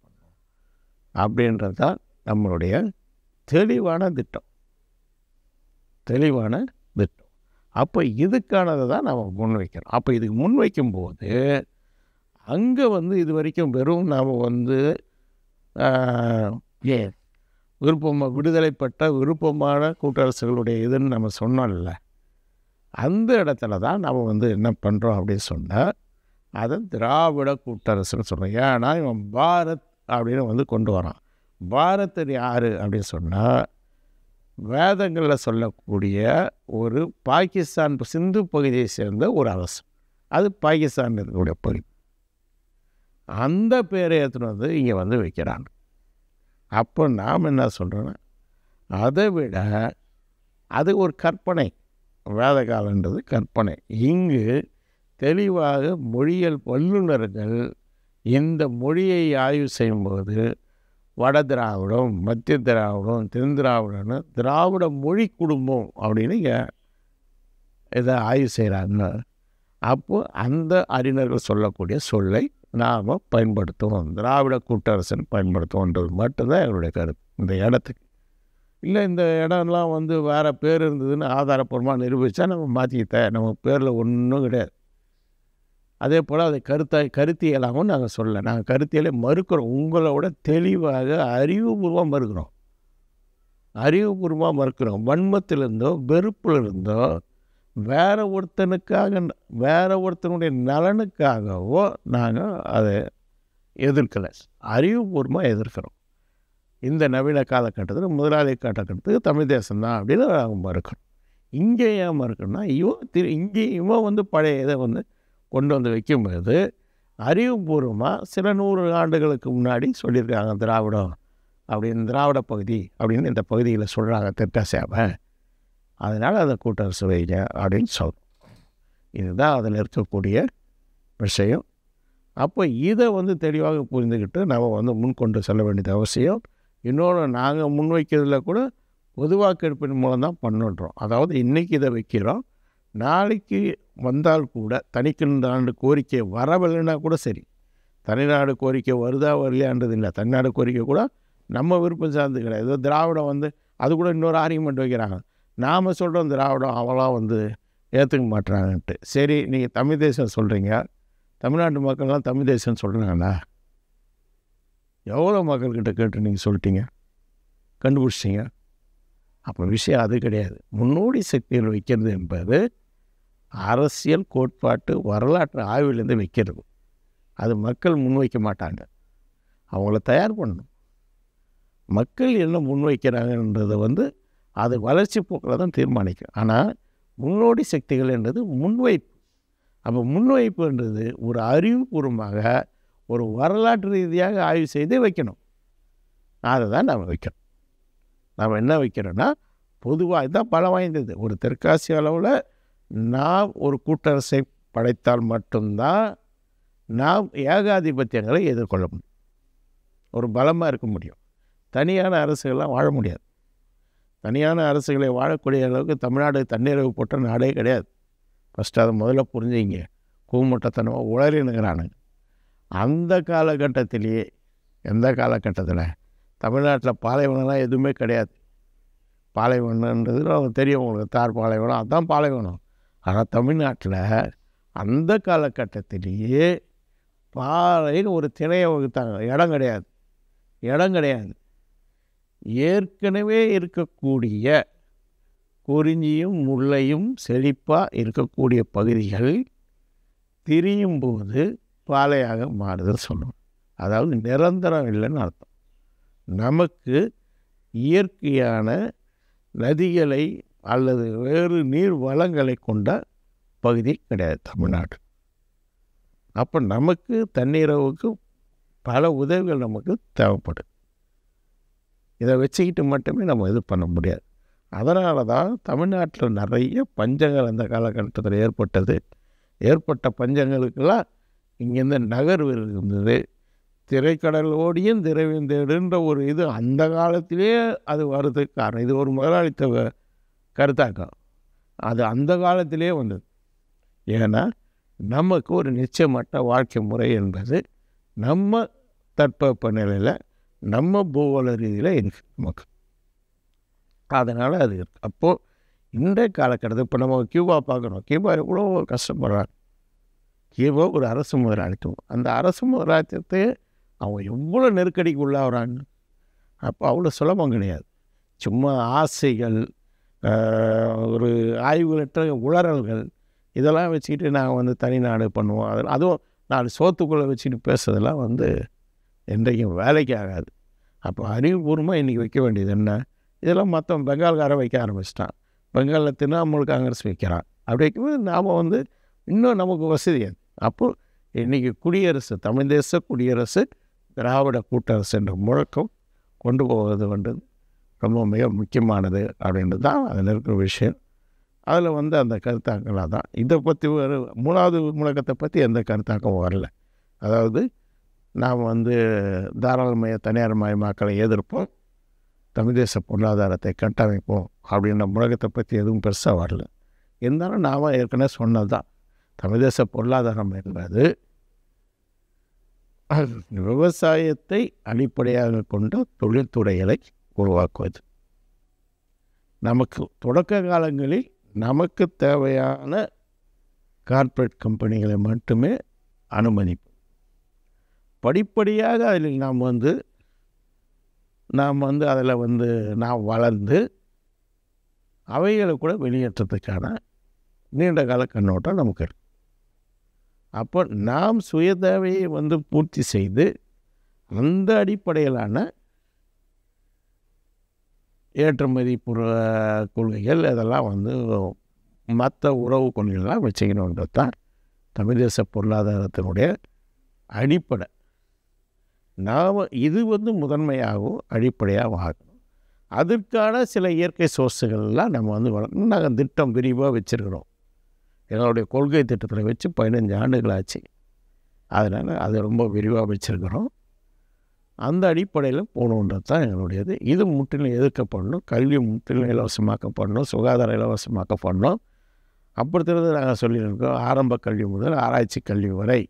அப்படின்றது தான் நம்மளுடைய தெளிவான திட்டம். அப்போ இதுக்கானதை தான் நம்ம முன்வைக்கிறோம். அப்போ இதுக்கு முன்வைக்கும்போது அங்கே வந்து இது வரைக்கும் வெறும் நாம் வந்து விடுதலை பெற்ற விருப்பமான கூட்டரசுகளுடைய இதுன்னு நம்ம சொன்னோம்ல, அந்த இடத்துல தான் நம்ம வந்து என்ன பண்ணுறோம் அப்படின்னு சொன்னால் அதை திராவிட கூட்டரசுன்னு சொல்கிறோம். ஏன்னா இவன் பாரத் அப்படின்னு வந்து கொண்டு வரான். பாரத் யார் அப்படின்னு சொன்னால் வேதங்களில் சொல்லக்கூடிய ஒரு பாகிஸ்தான் சிந்து பகுதியை சேர்ந்த ஒரு அரசு. அது பாகிஸ்தான் இருக்கக்கூடிய பகுதி. அந்த பேரை எடுத்துன்னு வந்து இங்கே வந்து வைக்கிறாங்க. அப்போ நாம் என்ன சொல்கிறோன்னா, அதை விட அது ஒரு கற்பனை. வேத காலன்றது கற்பனை. இங்கு தெளிவாக மொழியியல் வல்லுநர்கள் இந்த மொழியை ஆய்வு செய்யும்போது வட திராவிடம், மத்திய திராவிடம், தென் திராவிடம்னு திராவிட மொழி குடும்பம் அப்படின்னு இதை ஆய்வு செய்கிறாங்க. அப்போது அந்த அறிஞர்கள் சொல்லக்கூடிய சொல்லை நாம் பயன்படுத்துவோம், திராவிட கூட்டரசுன்னு பயன்படுத்துவோன்றது மட்டும்தான் எங்களுடைய கருத்து. இந்த இடத்துக்கு இல்லை, இந்த இடம்லாம் வந்து வேறு பேர் இருந்ததுன்னு ஆதாரப்பூர்வமாக நிரூபித்தா நம்ம மாற்றிக்கிட்ட, நம்ம பேரில் ஒன்றும் கிடையாது. அதே போல் அதை கருத்தியலாகவும் நாங்கள் சொல்லலை. நாங்கள் கருத்தியலை மறுக்கிறோம். உங்களோட தெளிவாக அறிவுபூர்வமாக மறுக்கிறோம். வன்மத்திலிருந்தோ வெறுப்பிலிருந்தோ வேறு ஒருத்தனுடைய நலனுக்காகவோ நாங்கள் அதை எதிர்க்கலை, அறிவுபூர்வமாக எதிர்க்கிறோம். இந்த நவீன காலகட்டத்தில், முதலாளி காலகட்டத்துக்கு தமிழ் தேசம்தான் அப்படின்னு நாங்கள் மறுக்கிறோம். இங்கே ஏன் மறுக்கணும்னா, இவன் வந்து பழைய இதை வந்து கொண்டு வந்து வைக்கும்போது அறிவுபூர்வமாக சில 100 ஆண்டுகளுக்கு முன்னாடி சொல்லியிருக்காங்க திராவிடம் அப்படின்னு, திராவிட பகுதி அப்படின்னு இந்த பகுதியில் சொல்கிறாங்க தெற்காசியாவை, அதனால் அதை கூட்டரசு வைங்க அப்படின்னு சொல்கிறோம். இதுதான் அதில் இருக்கக்கூடிய விஷயம். அப்போ இதை வந்து தெளிவாக புரிந்துக்கிட்டு நம்ம வந்து முன்கொண்டு செல்ல வேண்டியது அவசியம். இன்னொன்று, நாங்கள் முன்வைக்கிறதுல கூட பொதுவாக்கெடுப்பின் மூலம் தான் பண்ணுறோம். அதாவது இன்றைக்கி இதை வைக்கிறோம், நாளைக்கு வந்தால் கூட தனிக்கொண்டாண்டு கோரிக்கை வரவில்லைன்னா கூட சரி, தனிநாடு கோரிக்கை வருதா வரலையான்றது இல்லை, தனிநாடு கோரிக்கை கூட நம்ம விருப்பம் சார்ந்து கிடையாது. ஏதோ திராவிடம் வந்து அது கூட இன்னொரு ஆர்கியூமெண்ட் வைக்கிறாங்க. நாம் சொல்கிறோம் திராவிடம் அவளாம் வந்து ஏற்றுக்க மாட்டுறாங்கன்ட்டு. சரி, நீங்கள் தமிழ் தேசம் சொல்கிறீங்க, தமிழ்நாட்டு மக்கள்லாம் தமிழ் தேசம்னு சொல்கிறாங்களா? எவ்வளோ மக்கள்கிட்ட கேட்டு நீங்கள் சொல்லிட்டீங்க, கண்டுபிடிச்சிட்டிங்க? அப்போ விஷயம் அது கிடையாது. முன்னோடி சக்திகள் வைக்கிறது என்பது அரசியல் கோட்பாட்டு வரலாற்று ஆய்விலேருந்து வைக்கிறது. அது மக்கள் முன்வைக்க மாட்டாங்க, அவங்கள தயார் பண்ணணும். மக்கள் என்ன முன்வைக்கிறாங்கன்றதை வந்து அது வளர்ச்சி போக்கில் தான் தீர்மானிக்கும். ஆனால் முன்னோடி சக்திகள் என்றது முன்வைப்பு. அப்போ முன்வைப்புன்றது ஒரு அறிவுபூர்வமாக ஒரு வரலாற்று ரீதியாக ஆய்வு செய்து வைக்கணும். அதை தான் நாம் வைக்கணும். நாம் என்ன வைக்கிறோன்னா, பொதுவாக இதுதான் பலம் வாய்ந்தது. ஒரு தெற்காசிய அளவில் நாம் ஒரு கூட்டரசை படைத்தால் மட்டும்தான் நாம் ஏகாதிபத்தியங்களை எதிர்கொள்ள முடியும், ஒரு பலமாக இருக்க முடியும். தனியான அரசுகள்லாம் வாழ முடியாது. தனியான அரசுகளை வாழக்கூடிய அளவுக்கு தமிழ்நாடு தன்னிறைவு போட்ட நாடே கிடையாது. ஃபஸ்ட்டு அதை முதல்ல புரிஞ்சுங்க. கூமுட்டத்தனமாக உளறினுங்கிறானுங்க. அந்த காலகட்டத்திலேயே, எந்த காலகட்டத்தில் தமிழ்நாட்டில் பாலைவனம்லாம் எதுவுமே கிடையாது. பாலைவனன்றது நமக்கு தெரியும் உங்களுக்கு, தார் பாலைவனம், அதுதான் பாலைவனம். ஆனால் தமிழ்நாட்டில் அந்த காலகட்டத்திலேயே பாலைன்னு ஒரு திணையை வகுத்தாங்க. இடம் கிடையாது, இடம் கிடையாது. ஏற்கனவே இருக்கக்கூடிய குறிஞ்சியும் முல்லையும் செழிப்பாக இருக்கக்கூடிய பகுதிகள் திரியும் போது பாலையாக மாறுதல் சொன்னோம். அதாவது நிரந்தரம் இல்லைன்னு அர்த்தம். நமக்கு இயற்கையான நதிகளை அல்லது வேறு நீர் வளங்களை கொண்ட பகுதி கிடையாது தமிழ்நாடு. அப்போ நமக்கு தண்ணீரவுக்கு பல உதவிகள் நமக்கு தேவைப்படுது. இதை வச்சுக்கிட்டு மட்டுமே நம்ம இது பண்ண முடியாது. அதனால தான் தமிழ்நாட்டில் நிறைய பஞ்சங்கள் அந்த காலகட்டத்தில் ஏற்பட்டது. ஏற்பட்ட பஞ்சங்களுக்கெல்லாம் இங்கேருந்து நகர்வு இருந்தது. திரைக்கடலோடியும் திரவியம் தேடுன்ற ஒரு இது அந்த காலத்திலே அது வர்றதுக்கு காரணம். இது ஒரு முதலாளித்துவ கருத்தாக்கம். அது அந்த காலத்திலே வந்தது. ஏன்னா நமக்கு ஒரு நிச்சயமற்ற வாழ்க்கை முறை என்பது நம்ம தட்பவெப்ப நிலையில் நம்ம பூகோள ரீதியில் இருக்குது நமக்கு. அதனால் அது இருக்குது. அப்போது இன்றைய காலகட்டத்தில் இப்போ நம்ம கியூபா பார்க்குறோம். கியூபா எவ்வளோ கஷ்டப்படுறாங்க. கியூபா ஒரு அரசு முதலாளித்துவம். அந்த அரசு முதலாளித்துவத்தை அவங்க எவ்வளோ நெருக்கடிக்கு உள்ளாகிறாங்க. அப்போ அவ்வளோ சுலபம் கிடையாது. சும்மா ஆசைகள், ஒரு ஆய்வுகளற்ற உளறல்கள், இதெல்லாம் வச்சுக்கிட்டு நாங்கள் தனிநாடு பண்ணுவோம். அதுவும் 4 சோத்துக்குள்ளே வச்சுக்கிட்டு பேசுறதெல்லாம் என்றைக்கும் வேலைக்கு ஆகாது. அப்போ அறிவுபூர்வமாக இன்றைக்கி வைக்க வேண்டியது என்ன? இதெல்லாம் மற்றவன் பெங்கால்காரன் வைக்க ஆரம்பிச்சிட்டான். பெங்காலில் திரிணாமுல் காங்கிரஸ் வைக்கிறான். அப்படி வைக்கும்போது நாம் இன்னும் நமக்கு வசதி அது. அப்போது இன்றைக்கி குடியரசு, தமிழ் தேச குடியரசு, திராவிட கூட்டரசு என்ற முழக்கம் கொண்டு போவது ரொம்ப மிக முக்கியமானது அப்படின்றது தான் அதில் இருக்கிற விஷயம். அதில் அந்த கருத்தாக்கங்களாக தான் இதை பற்றி ஒரு 3வது முழக்கத்தை பற்றி எந்த கருத்தாக்கம் வரல. அதாவது நாம் தாராளமய தனியார் மயமாக்கலை எதிர்ப்போம், தமிழ் தேச பொருளாதாரத்தை கட்டமைப்போம் அப்படின்ற முழக்கத்தை பற்றி எதுவும் பெருசாக வரல. இருந்தாலும் நாம் ஏற்கனவே சொன்னது தான், தமிழ் தேச பொருளாதாரம் என்பது விவசாயத்தை அடிப்படையாக கொண்ட தொழில்துறைகளை உருவாக்குவது. நமக்கு தொடக்க காலங்களில் நமக்கு தேவையான கார்ப்பரேட் கம்பெனிகளை மட்டுமே அனுமதிப்போம். படிப்படியாக அதில் நாம் அதில் நாம் வளர்ந்து அவைகளை கூட வெளியேற்றத்துக்கான நீண்ட கால கண்ணோட்டம் நமக்கு இருக்கு. அப்போ நாம் சுய தேவையை பூர்த்தி செய்து அந்த அடிப்படையிலான ஏற்றுமதி கொள்கைகள் அதெல்லாம் மற்ற உறவு கொள்கைகள்லாம் வச்சுக்கணுன்றது தான் தமிழ் தேச பொருளாதாரத்தினுடைய அடிப்படை. நாம் இது முதன்மையாகவும் அடிப்படையாகவும் ஆகணும். அதற்கான சில இயற்கை சோர்ஸுகள்லாம் நம்ம வளர்க்கணும். நாங்கள் திட்டம் விரிவாக வச்சுருக்கிறோம். எங்களுடைய கொள்கை திட்டத்தில் வச்சு 15 ஆண்டுகள் ஆச்சு. அதனால் அதை ரொம்ப விரிவாக வச்சுருக்கிறோம். அந்த அடிப்படையில் போகணுன்றது தான் எங்களுடையது. இது முற்றிலும் எதிர்க்கப்படணும். கல்வி முற்றிலும் இலவசமாக்கப்படணும். சுகாதாரம் இலவசமாக்கப்படணும். அப்படிங்கிறது நாங்கள் சொல்லியிருக்கோம். ஆரம்ப கல்வி முதல் ஆராய்ச்சி கல்வி வரை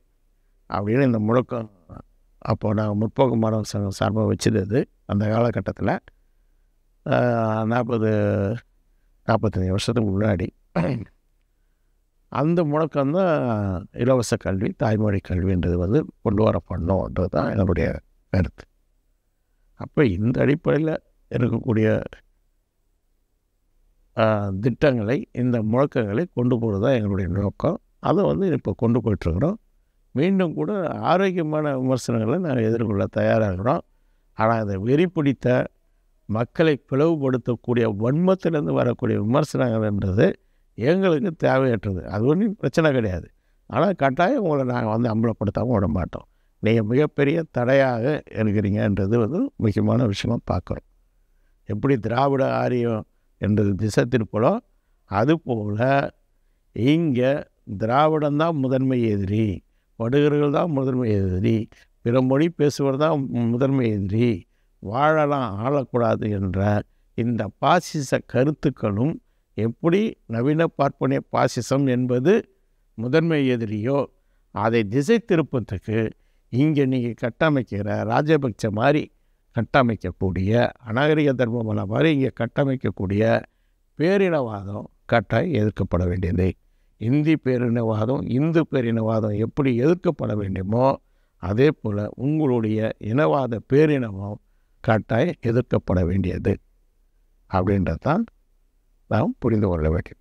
அப்படின்னு இந்த முழக்கம் அப்போது நாங்கள் முற்போக்கு மாணவர் சங்கம் சார்பாக வச்சது. அது அந்த காலகட்டத்தில் 45 வருஷத்துக்கு முன்னாடி அந்த முழக்கம்தான் இலவச கல்வி, தாய்மொழி கல்வின்றது கொண்டு வரப்படணுன்றது தான் என்னுடைய கருத்து. அப்போ இந்த அடிப்படையில் இருக்கக்கூடிய திட்டங்களை, இந்த முழக்கங்களை கொண்டு போகிறது தான் எங்களுடைய நோக்கம். அதை இப்போ கொண்டு போயிட்டுருக்குறோம். மீண்டும் கூட ஆரோக்கியமான விமர்சனங்களை நாங்கள் எதிர்கொள்ள தயாராகிறோம். ஆனால் அதை வெறி பிடித்த மக்களை பிளவுபடுத்தக்கூடிய வன்மத்திலேருந்து வரக்கூடிய விமர்சனங்கள்ன்றது எங்களுக்கு தேவையற்றது. அது ஒன்றும் பிரச்சனை கிடையாது. ஆனால் கட்டாயம் உங்களை நாங்கள் அம்பலப்படுத்தாமல் விட மாட்டோம். நீங்கள் மிகப்பெரிய தடையாக இருக்கிறீங்கன்றது முக்கியமான விஷயமாக பார்க்குறோம். எப்படி திராவிட ஆரியம் என்றது திசை திருப்பலோ அதுபோல் இங்கே திராவிடம்தான் முதன்மை எதிரி, வடுகர்கள் தான் முதன்மை எதிரி, பிற மொழி பேசுவது தான் முதன்மை எதிரி, வாழலாம் ஆளக்கூடாது என்ற இந்த பாசிச கருத்துக்களும் எப்படி நவீன பார்ப்பனிய பாசிசம் என்பது முதன்மை எதிரியோ அதை திசை திருப்பத்துக்கு இங்கே நீங்கள் கட்டமைக்கிற ராஜபக்ச மாதிரி கட்டமைக்கக்கூடிய அநாகரிக தர்மமலை மாதிரி இங்கே கட்டமைக்கக்கூடிய பேரினவாதம் கட்டாயம் எதிர்க்கப்பட வேண்டியது. இந்தி பேரினவாதம் இந்து பேரினவாதம் எப்படி எதிர்க்கப்பட வேண்டுமோ அதே போல் உங்களுடைய இனவாத பேரினமும் கட்டாயம் எதிர்க்கப்பட வேண்டியது அப்படின்றதான் நாம் புரிந்து கொள்ள வேண்டும்.